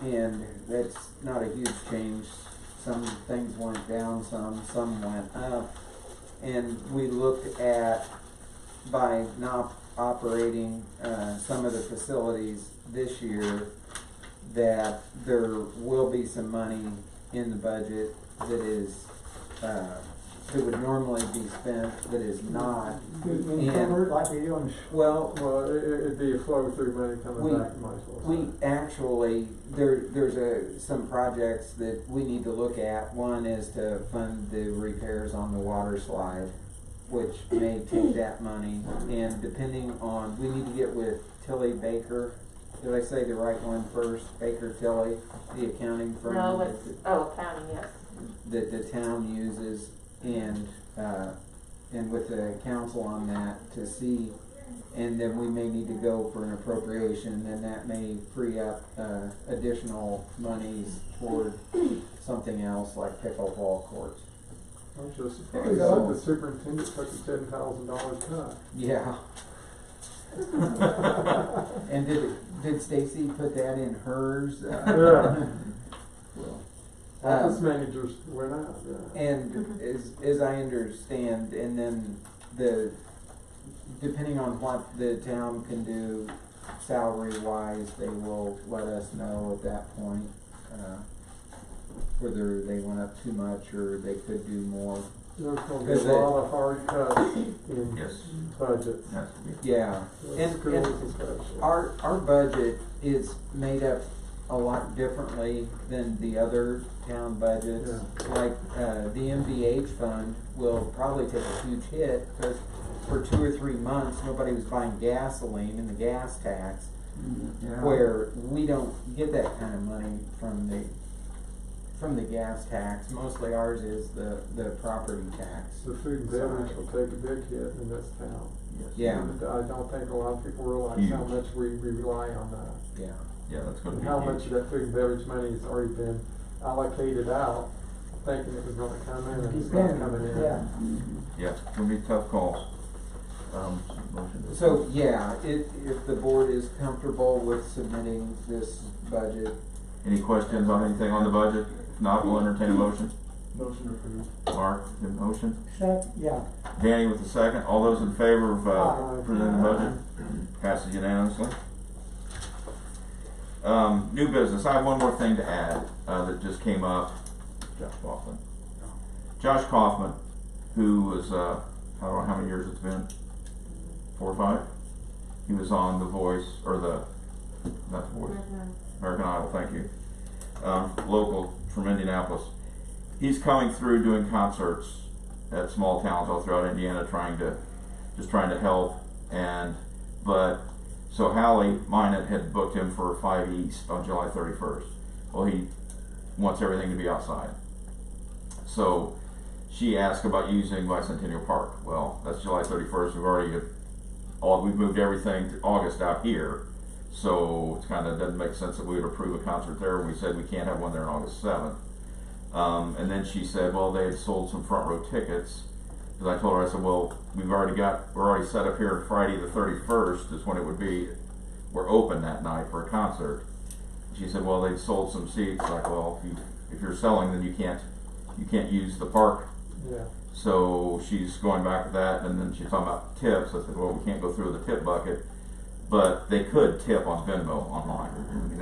And that's not a huge change. Some things went down, some went up. And we looked at, by not operating, some of the facilities this year, that there will be some money in the budget that is, that would normally be spent, that is not. Encumbered like we do in Well, well, it'd be a flow through money We- coming back, you might as well say. we actually, there's some projects that we need to look at. One is to fund the repairs on the water slide, which may take that money, and depending on, we need to get with Tilly Baker. Did I say the right one first? Baker Tilly, the accounting firm No, that, it's, county, yes. that the town uses, and with the council on that to see, and then we may need to go for an appropriation, and that may free up, additional monies toward something else like pickleball courts. I'm just surprised that the superintendent took a $10,000 cut. Yeah. And did Stacy put that in hers? Yeah. Well, Office managers went out, yeah. And as I understand, and then depending on what the town can do salary wise, they will let us know at that point, whether they went up too much or they could do more. There's gonna be a Is it- lot of hard cuts in Yes. budgets. Has to be. Yeah, and Schools especially. our budget is made up a lot differently than the other town budgets. Like, the MVH fund will probably take a huge hit, because for 2 or 3 months, nobody was buying gasoline and the gas tax, where we don't get that kind of money from the gas tax. Mostly ours is the property tax. The food and beverage will take a big hit in this town. Yeah, And I don't think a lot of people realize how Huge. much we rely on that. yeah. Yeah, that's gonna And be how huge. much of that food and beverage money has already been allocated out, thinking it was gonna come in and it's not coming in. Yeah. Yeah, it's gonna be tough calls. Motion to- So, yeah, if the board is comfortable with submitting this budget, Any questions on anything on the budget? If not, we'll entertain a motion. Motion approved. Mark, the motion. Yeah. Danny with the second. All those in favor of, Aye. presenting the budget? Passes unanimously. New business. I have one more thing to add, that just came up. Josh Kaufman. Josh Kaufman, who was, I don't know how many years it's been, 4 or 5? He was on The Voice, or not The Voice, American Idol, thank you. Local from Indianapolis. He's coming through doing concerts at small towns all throughout Indiana, trying to help. So Hallie Minot had booked him for 5 East on July 31st. Well, he wants everything to be outside. So she asked about using Bicentennial Park. Well, that's July 31st. We've moved everything to August out here. So it kind of doesn't make sense that we would approve a concert there. We said we can't have one there on August 7th. And then she said, well, they had sold some front row tickets. Because I told her, I said, well, we're already set up here Friday the 31st is when it would be. We're open that night for a concert. She said, well, they sold some seats. Like, well, if you're selling, then you can't use the park. Yeah. So she's going back to that, and then she's talking about tips. I said, well, we can't go through the tip bucket, but they could tip on Venmo online. I mean,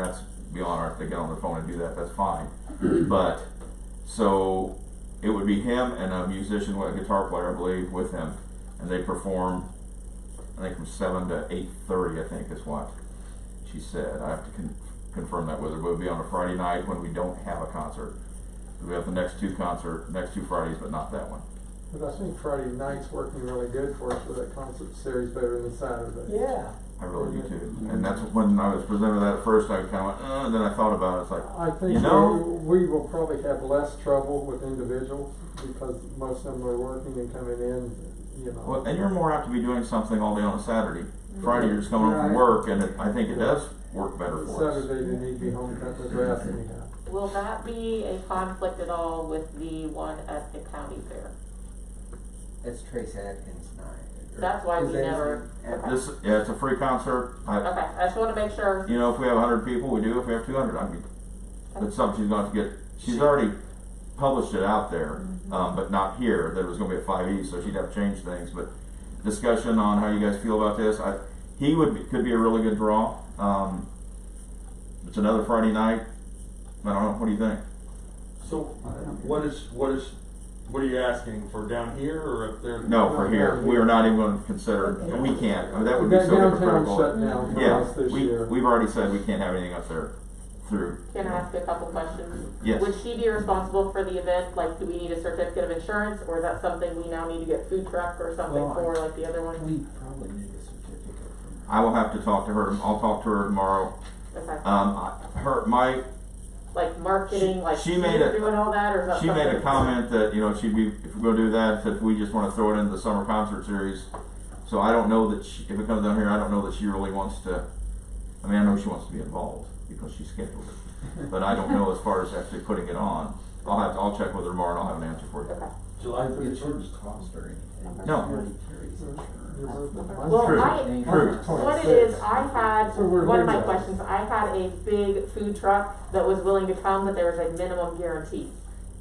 be on, or if they get on their phone and do that, that's fine. But, so, it would be him and a musician, a guitar player, I believe, with him, and they perform, I think from 7 to 8:30, I think is what she said. I have to confirm that with her, but it would be on a Friday night when we don't have a concert. We have the next two Fridays, but not that one. But I think Friday night's working really good for us with that concert series better than Saturday. Yeah. I really do too. And that's when I was presented with that at first, I kind of went, and then I thought about it, it's like, I think you know, we will probably have less trouble with individuals because most of them are working and coming in, you know. well, and you're more apt to be doing something all day on a Saturday. Friday, you're just coming home from work, and I think it does work better for us. Saturday, they need to be home cutting the grass anyhow. Will that be a conflict at all with the one at the county fair? It's Trace Adkins night. That's why we never, Yeah, it's a free concert. okay, I just wanna make sure. You know, if we have 100 people, we do. If we have 200, I mean, it's something she's going to get. She's already published it out there, but not here. That it was going to be at 5E, so she'd have to change things. But discussion on how you guys feel about this. He could be a really good draw. It's another Friday night. I don't know. What do you think? So, what are you asking for down here or up there? No, for here. We are not even going to consider. And we can't. I mean, that would be so Downtown hypocritical. shut down for Yeah, us this year. we've already said we can't have anything up there through. Can I ask a couple questions? Yes. Would she be responsible for the event? Like, do we need a certificate of insurance, or is that something we now need to get food truck or something Well, for, like the other one? We probably need a certificate from. I will have to talk to her. I'll talk to her tomorrow. Okay. Like marketing, like she she's made a- doing all that, or is that She something? made a comment that, you know, she'd be, if we're gonna do that, if we just wanna throw it into the summer concert series. So I don't know that if it comes down here, I don't know that she really wants to, I mean, I know she wants to be involved because she scheduled it. But I don't know as far as actually putting it on. I'll check with her tomorrow and I'll have an answer for you. Okay. July It 31st. shouldn't cost her anything. No. She already carries insurance. Well, True. True. What it is, I had, So we're one of my big guys. questions, I had a big food truck that was willing to come, but there was a minimum guarantee.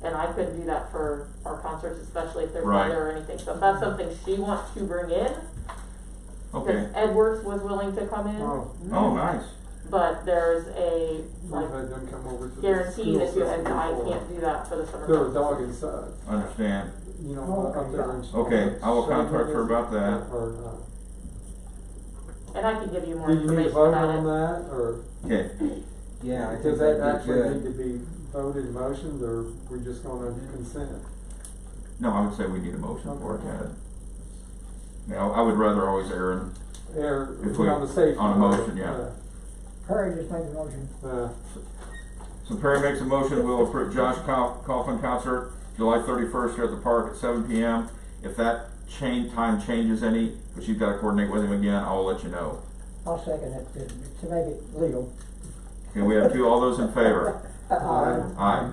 And I couldn't do that for our concerts, especially if there's Right. weather or anything. So if that's something she wants to bring in, Okay. because Edwards was willing to come in, Oh, Oh, nice. but there's a, we've like, had them come over to the guarantee that you school had, system I before. can't do that for the summer. They're a concerts. dog inside, Understand. you know, up there in. Okay, I will contact her about that. Or, And I can give you more do you need to information vote about on it. that, or Yeah, Okay. I think does that that'd be actually need good. to be voted, motioned, or we just gonna consent? No, I would say we need a motion for it, Ted. You know, I would rather always err in, Or, If we- on the safety. on a motion, yeah. Perry just made the motion. So Perry makes a motion, we'll approve Josh Kaufman concert, July 31st here at the park at 7 p.m. If that time changes any, but you've got to coordinate with him again, I'll let you know. I'll second it to make it legal. Okay, we have all those in favor? Aye.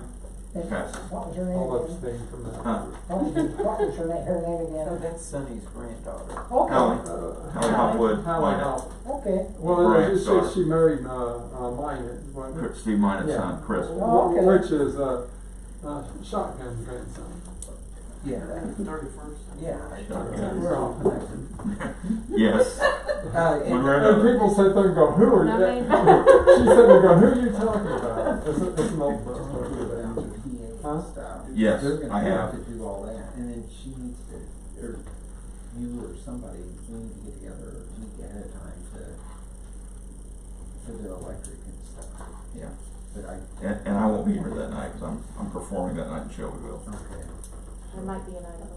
And Pass. what was her name I'll again? abstain from that. Huh. What was her name Oh, again? that's Sonny's granddaughter. Okay, Helen Hopwood, Helen Minot. Hop. okay. Well, Right, it just sorry. says she married, Minot, wasn't it? Steve Minot's Yeah. son, Chris. Oh, okay. Which is, shotgun grandson. Yeah. 31st? Yeah. Shotgun. We're all connected. Yes. When we're And people sit there and go, who are you? No, She said, they go, who are you talking about? It's an old book. Huh? Yes, They're gonna I have. to do all that, and then she needs to, or you or somebody, we need to get together a week ahead of time for the electric and stuff. Yeah. But And I won't be here that night because I'm performing that night in Shelbyville. okay. It might be an item.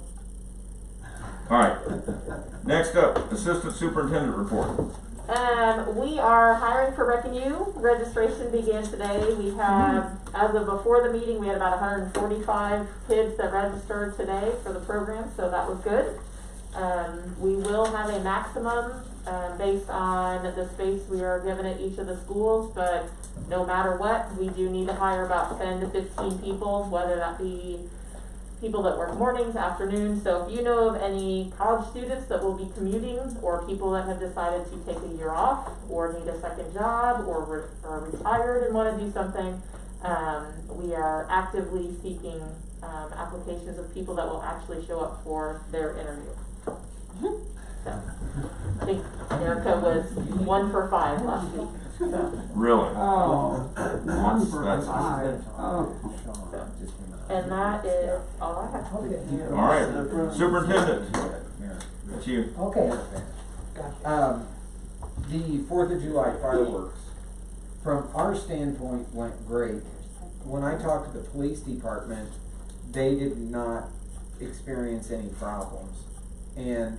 All right. Next up, Assistant Superintendent report. We are hiring for Reckon-U. Registration began today. We have, as of before the meeting, we had about 145 kids that registered today for the program, so that was good. We will have a maximum based on the space we are given at each of the schools, but no matter what, we do need to hire about 10 to 15 people, whether that be people that work mornings, afternoons. So if you know of any college students that will be commuting, or people that have decided to take a year off or need a second job or are retired and want to do something, we are actively seeking applications of people that will actually show up for their interview. So, I think Erica was 1 for 5 last week. Really? Oh, one That's- for that's- five. Oh, And that is all I have. Okay, All right, superintendent, that's you. okay. The 4th of July fireworks, from our standpoint, went great. When I talked to the police department, they did not experience any problems. And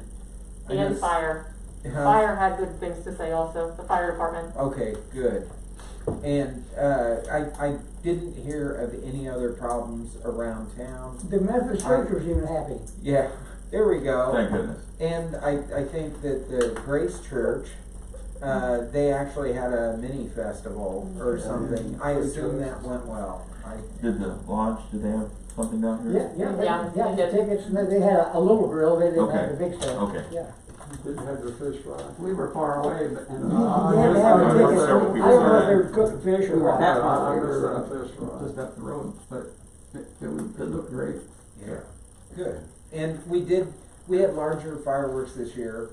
I And know- fire. Huh? Fire had good things to say also, the fire department. Okay, good. And I didn't hear of any other problems around town. The Methodist Church was even happy. Yeah, there we go. Thank goodness. And I think that the Grace Church, they actually had a mini festival or something. I assume that went well. Did the lodge, did they have something down here? Yeah, Yeah, we the did. tickets, and they had a little grill, they didn't have Okay, the big stuff. okay. Yeah. Didn't have the fish fry. we were far away, but, and, You had to have a I ticket, heard I several don't people know if say they that. were cooking fish or we were what. that I far, we missed were that fish fry. just up the road, but it looked great. Yeah, good. And we had larger fireworks this year,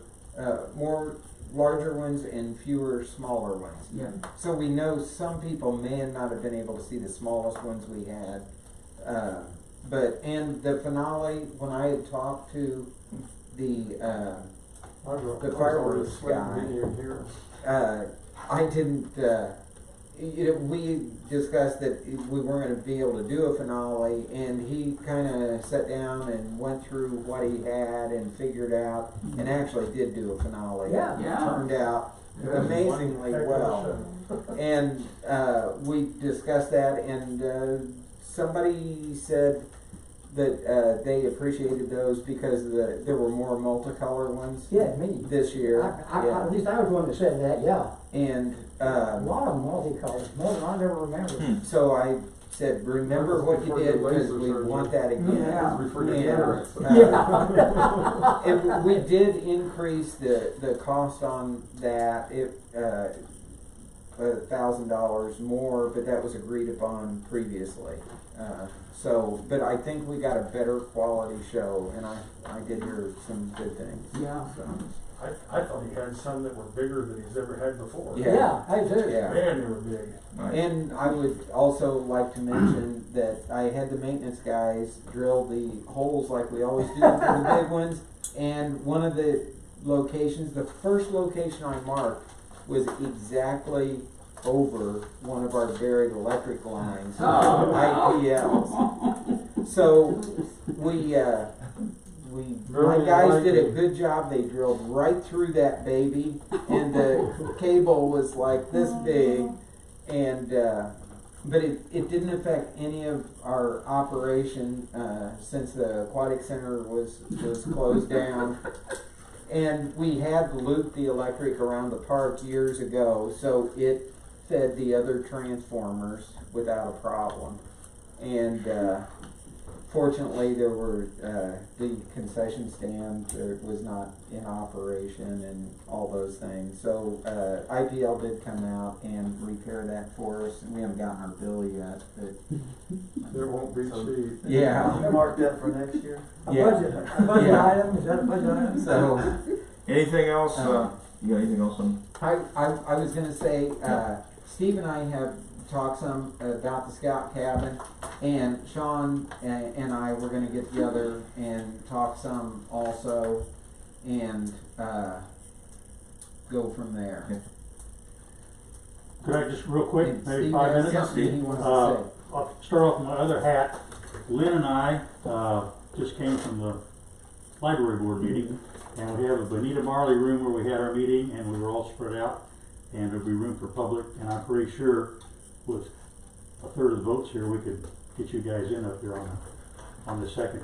more larger ones and fewer smaller ones. Yeah. So we know some people may not have been able to see the smallest ones we had. And the finale, when I had talked to the fireworks guy, I didn't, we discussed that we weren't gonna be able to do a finale, and he kinda sat down and went through what he had and figured out, and actually did do a finale. Yeah. Yeah. Turned out amazingly well. And, we discussed that, and, somebody said that, they appreciated those because there were more multicolor ones Yeah, me. this year. At least I was the one that said that, yeah. And, A lot of them multicolored, more than I ever remember. so I said, remember what you did, because we want that again. Yeah. We forget And, that. and we did increase the cost on that, $1,000 more, but that was agreed upon previously. But I think we got a better quality show, and I did hear some good things. Yeah. I thought he had some that were bigger than he's ever had before. Yeah. Yeah, I do. Yeah. Man, they were big. Nice. And I would also like to mention that I had the maintenance guys drill the holes like we always do for the big ones. And one of the locations, the first location I marked, was exactly over one of our buried electric lines, IPLs. So my guys did a good job. They drilled right through that baby, and the cable was like this big, and but it didn't affect any of our operation since the aquatic center was closed down. And we had looped the electric around the park years ago, so it fed the other transformers without a problem. And fortunately, there were the concession stand was not in operation and all those things. So IPL did come out and repair that for us, and we haven't gotten our bill yet. But It won't be cheap. yeah, Mark that for next year. A Yeah. budget Yeah. item, is that a budget item? so. Anything else, you got anything else on? I was gonna say, Steve and I have talked some about the scout cabin, and Sean and I were gonna get together and talk some also, and go from there. Could I just real quick, And maybe Steve 5 has minutes? something he wants to I'll start off with my other hat. Lynn and I just came from the library board meeting, and we have a Bonita Marley room where we had our meeting, and we were all spread out, and there'll be room for public, and I'm pretty sure with a third of the votes here, we could get you guys in up here on the second,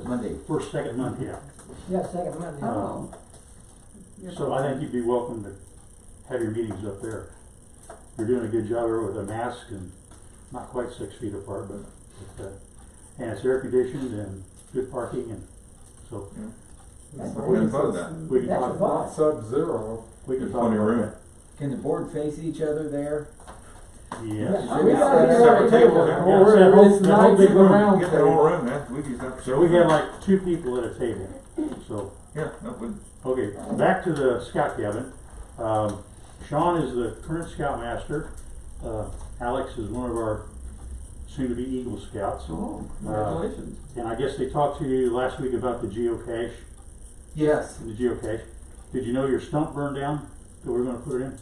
Monday. first, second Monday, yeah. Yeah, second Monday. Oh. So I think you'd be welcome to have your meetings up there. You're doing a good job there with a mask and not quite 6 feet apart, but and it's air conditioned and good parking, and so We can vote that. we can That's talk a about vote. Sub-zero. we can There's talk plenty of about room. that. Can the board face each other there? Yes. We gotta get Separate our tables, table. yeah. Yeah, it's that whole- that whole big room. round Get the whole room, man. We just have. So we had like 2 people at a table. So Yeah, that would. okay, back to the scout cabin. Sean is the current scoutmaster. Alex is one of our soon-to-be Eagle Scouts. Oh, congratulations. And I guess they talked to you last week about the geocache. Yes, The geocache. Did you know your stump burned down that we were going to put it in?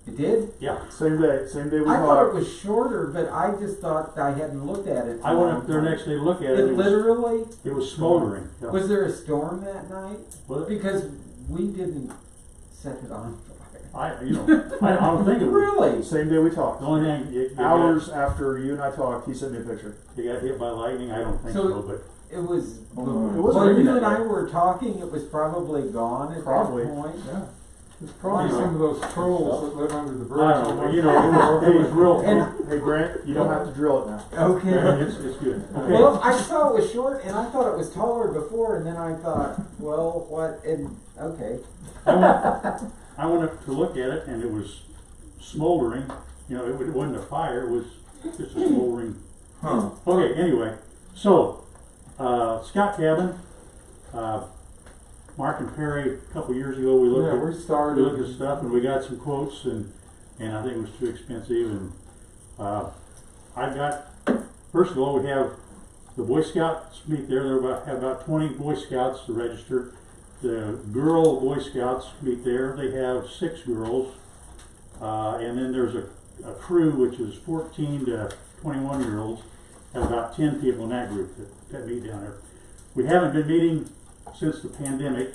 it did? Yeah. Same day we I thought it talked. was shorter, but I just thought I hadn't looked at it. I went up there next day to look at it. It literally, It was smoldering. Yeah. was there a storm that night? Was it? Because we didn't set it on fire. I don't think it was. Really? Same day we talked. The only thing, it Hours after you and I talked, he sent me a picture. Got, you got hit by lightning. I don't think So- so, but It was, It was while raining you that and I day. were talking, it was probably gone at Probably. that point. Yeah. It's probably some of those trolls that live under the bridge. I don't know. You know, it was real. Hey Grant, you don't have to drill it now. Okay. It's good. Okay. Well, I saw it was short, and I thought it was taller before, and then I thought, well, what? And okay. I went to look at it, and it was smoldering. You know, it wasn't a fire. It was just a smoldering. Huh. Okay. Anyway, so Scout Cabin. Mark and Perry, a couple years ago, we looked Yeah, at we started. we looked at stuff, and we got some quotes, and I think it was too expensive. And I've got, first of all, we have the Boy Scouts meet there. Have about 20 Boy Scouts registered. The girl Boy Scouts meet there. They have 6 girls, and then there's a crew which is 14 to 21-year-olds. Have about 10 people in that group that meet down there. We haven't been meeting since the pandemic.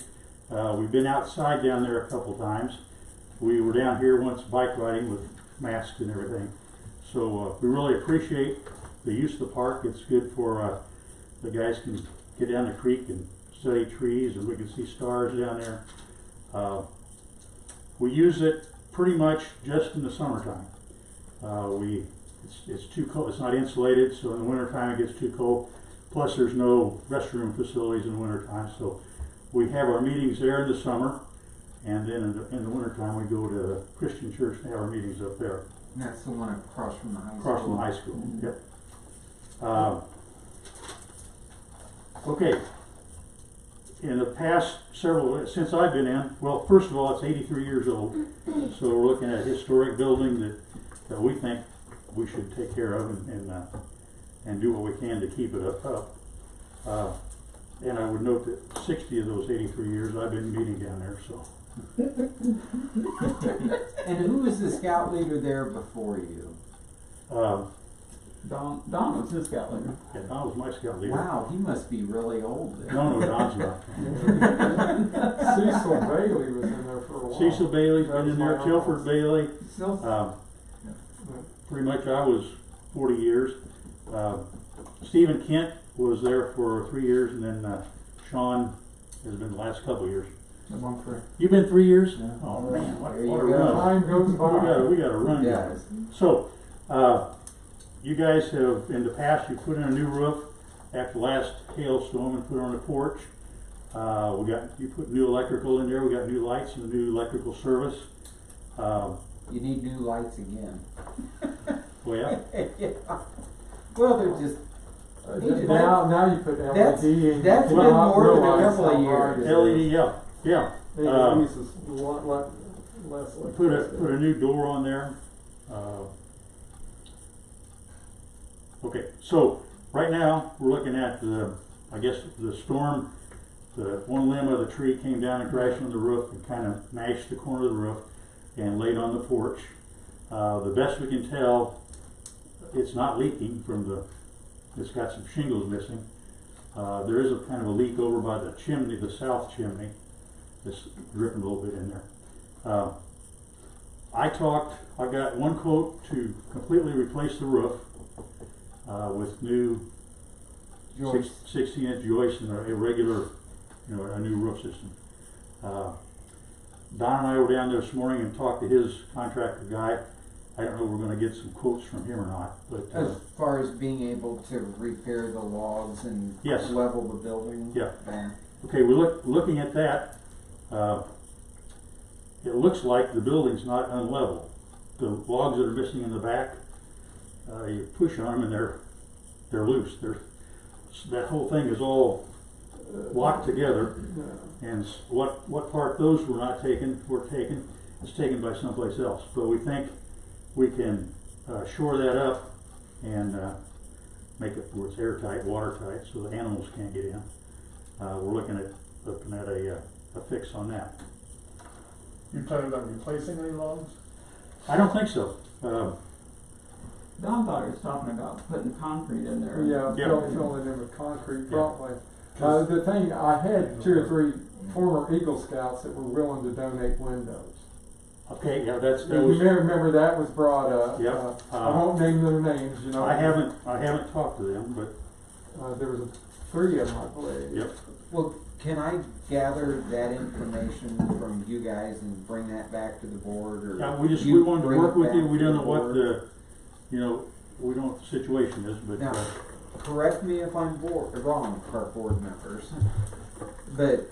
We've been outside down there a couple times. We were down here once bike riding with masks and everything. So we really appreciate the use of the park. It's good for the guys can get down the creek and study trees, and we can see stars down there. We use it pretty much just in the summertime. It's too cold. It's not insulated, so in the wintertime it gets too cold. Plus, there's no restroom facilities in the wintertime, so we have our meetings there in the summer, and then in the wintertime we go to the Christian church and have our meetings up there, And that's the one across from the high school. across from the high school. Mhm. Yep. Okay. In the past several, since I've been in, well, first of all, it's 83 years old, so we're looking at a historic building that we think we should take care of and do what we can to keep it up. And I would note that 60 of those 83 years I've been meeting down there, so. And who was the scout leader there before you? Don was his scout leader. Yeah, Don was my scout leader. Wow, he must be really old then. No, Don's not. Cecil Bailey was in there for a while. Cecil Bailey's been in there, That's my Tilford uncle. Bailey. Still, Pretty much I was 40 years. Stephen Kent was there for 3 years, and then Sean has been the last couple years. I'm on for You've been 3 years? Yeah. Oh man, what There a you go. run. time goes by. We got a run. yeah. going. So, you guys have, in the past, you put in a new roof after last hailstorm and put it on the porch. You put new electrical in there. We got new lights and a new electrical service. You need new lights again. Well, yeah. Yeah. Well, they're just, Now you put LED That's- in. that's you been cannot more than a realize couple of how years. bright it is. LED, yeah. LEDs is a lot less like Put a new door on there. Okay, so right now we're looking at I guess the storm. The one limb of the tree came down and crashed on the roof and kind of mashed the corner of the roof and laid on the porch. The best we can tell, it's not leaking it's got some shingles missing. There is a kind of a leak over by the chimney, the south chimney. It's dripping a little bit in there. I got one quote to completely replace the roof with new 16-inch joists and a regular, a new roof system. Don and I were down there this morning and talked to his contractor guy. I don't know if we're gonna get some quotes from him or not, but, as far as being able to repair the logs and Yes. level the building. Yeah. Then okay, looking at that, it looks like the building's not unlevel. The logs that are missing in the back, you push on them and they're loose. That whole thing is all locked together, and what part those were taken, it's taken by someplace else. But we think we can, shore that up and, make it where it's airtight, watertight, so the animals can't get in. We're looking at a fix on that. You planning on replacing any logs? I don't think so. Don thought he was talking about putting concrete in there. Yeah, Yeah. filling in with concrete, Yeah. probably. The thing, I had 2 or 3 former Eagle Scouts that were willing to donate windows. Okay, yeah, that You was, may remember that was brought up. Yep. I won't name their names, you know. I haven't talked to them, but, There was 3 of them, I believe. yep. Well, can I gather that information from you guys and bring that back to the board, or? Yeah, we you wanted to bring work it with you, back we to don't the know what board? we don't know what the situation is, but, Now, correct me if I'm wrong, park board members, but,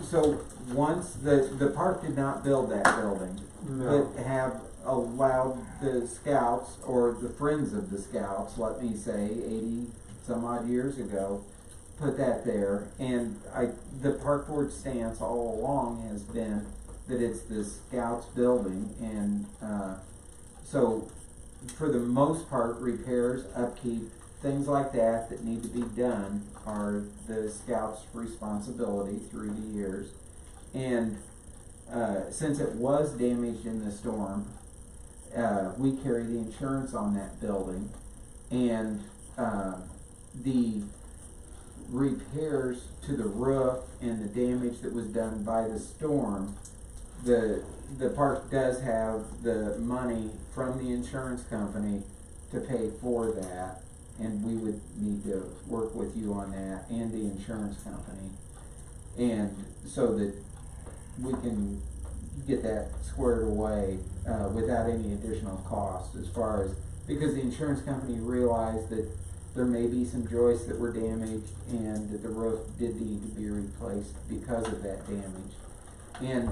so once the park did not build that building, No. but have allowed the scouts, or the friends of the scouts, let me say, 80 some odd years ago, put that there, and the park board stance all along has been that it's the scouts building, and, so, for the most part, repairs, upkeep, things like that that need to be done are the scouts' responsibility through the years. And since it was damaged in the storm, we carry the insurance on that building, and the repairs to the roof and the damage that was done by the storm, the park does have the money from the insurance company to pay for that, and we would need to work with you on that and the insurance company, and so that we can get that squared away without any additional cost, as far as, because the insurance company realized that there may be some joists that were damaged and that the roof did need to be replaced because of that damage. And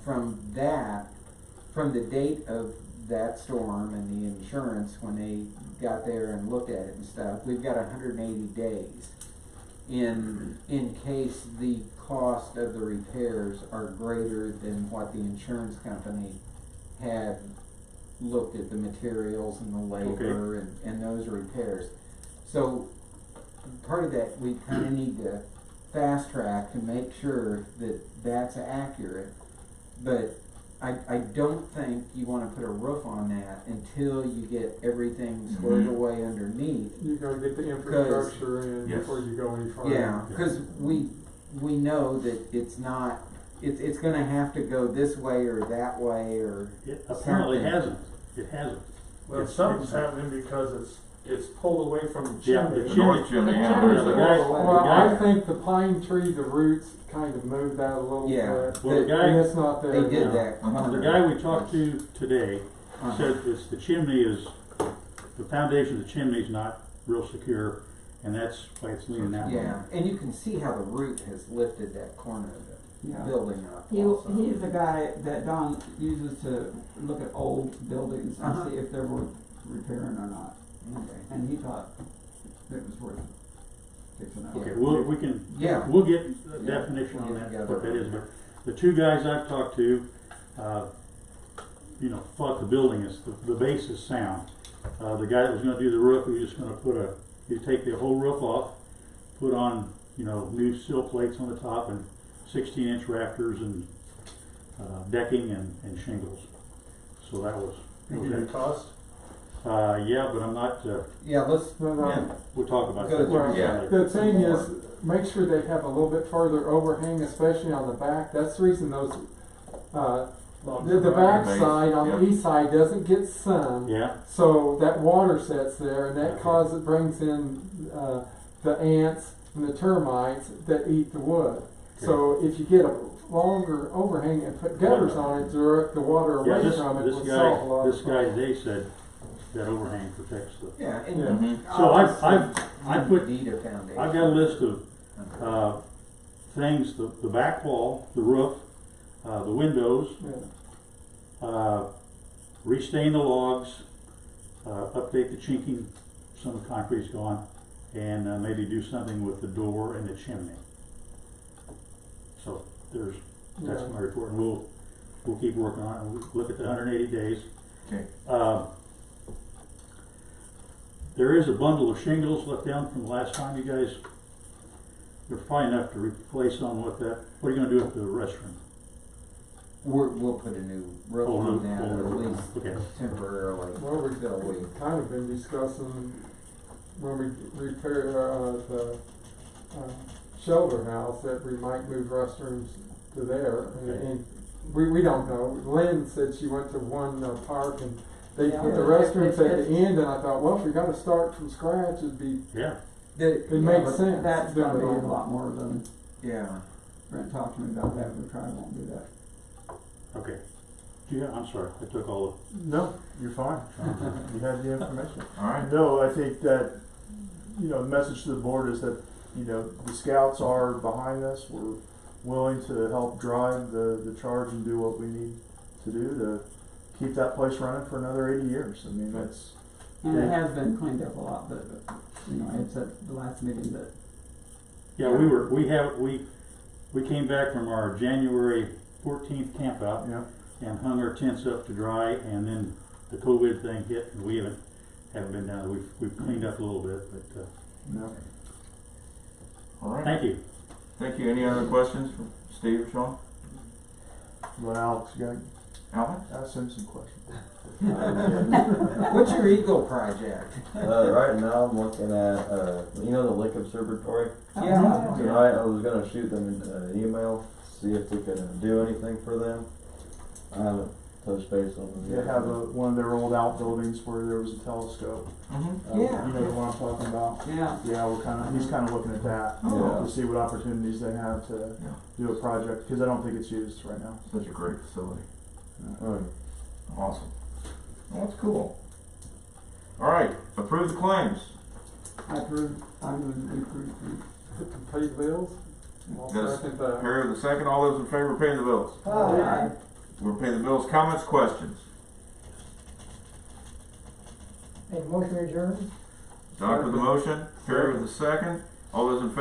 from the date of that storm and the insurance, when they got there and looked at it and stuff, we've got 180 days in case the cost of the repairs are greater than what the insurance company had looked at the materials and the labor and those repairs. So part of that, we kind of need to fast track to make sure that that's accurate. But I don't think you want to put a roof on that until you get everything squared away underneath. You gotta get the infrastructure in Yes. before you go any farther. Yeah, because we know that it's not, it's gonna have to go this way or that way, or it apparently something. hasn't. It hasn't. Well, It's- something's happening because it's pulled away from the Yeah, chimney. the The north chimney, yeah, Yeah, there's the a- guy- Well, the I guy- think the pine tree, the roots kind of moved out a little Yeah. bit. Well, the They- guy- And it's not there They did now. that. The corner. guy we talked to today Uh-huh. said it's the chimney is, the foundation of the chimney is not real secure, and that's why it's leaning that way. Yeah, and you can see how the root has lifted that corner of the Yeah. building up He, also. he's the guy that Don uses to look at old buildings and Uh-huh. see if they're worth repairing or not. Okay. And he thought it was worth fixing up. Okay, we can, Yeah. we'll get a Yeah. definition on We'll get that, what that together. is, but the 2 guys I've talked to, thought the building is, the base is sound. The guy that was gonna do the roof, he was just gonna you take the whole roof off, put on, new sill plates on the top and 16-inch rafters and, decking and shingles. So that was, Any okay. cost? Yeah, but I'm not, Yeah, let's, No. we'll talk about Good. that. Well, Yeah. the thing is, make sure they have a little bit further overhang, especially on the back. That's the reason those, the back Base, side on the yeah. east side doesn't get sun. Yeah, So that water sets there, and that Okay. brings in the ants and the termites that eat the wood. So if you get a longer overhang and put gutters on it, direct the water yeah, away from it, this will solve a lot guy, of this guy problems. today said that overhang protects the. yeah, and Yeah. Mhm. So I you put, need a foundation. I've got a list of, things, the back wall, the roof, the windows, Yeah. restain the logs, update the chinking, some of the concrete's gone, and maybe do something with the door and the chimney. So that's Yeah. my report, and we'll keep working on it, we'll look at the 180 days. Okay. There is a bundle of shingles left down from the last time you guys, there's probably enough to replace on what are you gonna do with the restroom? We'll put a new roof Oh, no, down, oh, at least okay. temporarily. Well, Till we- we've kind of been discussing when we repair, the, shelter house, that we might move restrooms to there, and we don't know. Lynn said she went to one park and they Yeah, put the it's- restrooms at it's- the end, and I thought, well, if we gotta start from scratch, it'd be, Yeah, it makes but sense. That's down gonna the be a road. lot more than, Yeah. Brent talked to me about that, we probably won't do that. okay. Yeah, I'm sorry, I took all No, you're fine. You had the information. All right. No, I think that, you know, the message to the board is that, you know, the scouts are behind us. We're willing to help drive the charge and do what we need to do to keep that place running for another 80 years. I mean, that's, And it Yeah. has been cleaned up a lot, but, you know, it's at the last meeting that, Yeah, we came back from our January 14th camp out you know, and hung our tents up to dry, and then the COVID thing hit, and we haven't been down, we've cleaned up a little bit, but, you know. All right. thank you. Thank you. Any other questions for Steve or Sean? But Alex, you gotta Alvin? ask him some questions. What's your Eagle project? Right now I'm looking at, you know, the Lake Observatory. Yeah. Tonight I was gonna shoot them an email, see if we could do anything for them. I haven't touched base on them They yet. have one of their old outbuildings where there was a telescope. Mm-hmm. Yeah. You know the one I'm talking about? yeah, Yeah, he's kinda looking at that, Oh. to see what opportunities they have to Yeah. do a project, cause I don't think it's used right now. Such a great facility. Alright. Awesome. Well, that's cool. All right. Approve the claims. I approve, I would approve. To pay bills. I'll Got a second that. Perry with a second. All those in favor of paying the bills? Aye. We'll pay the bills. Comments, questions? Make a motion to adjourn? Doc with the motion, Perry with the second. All those in favor?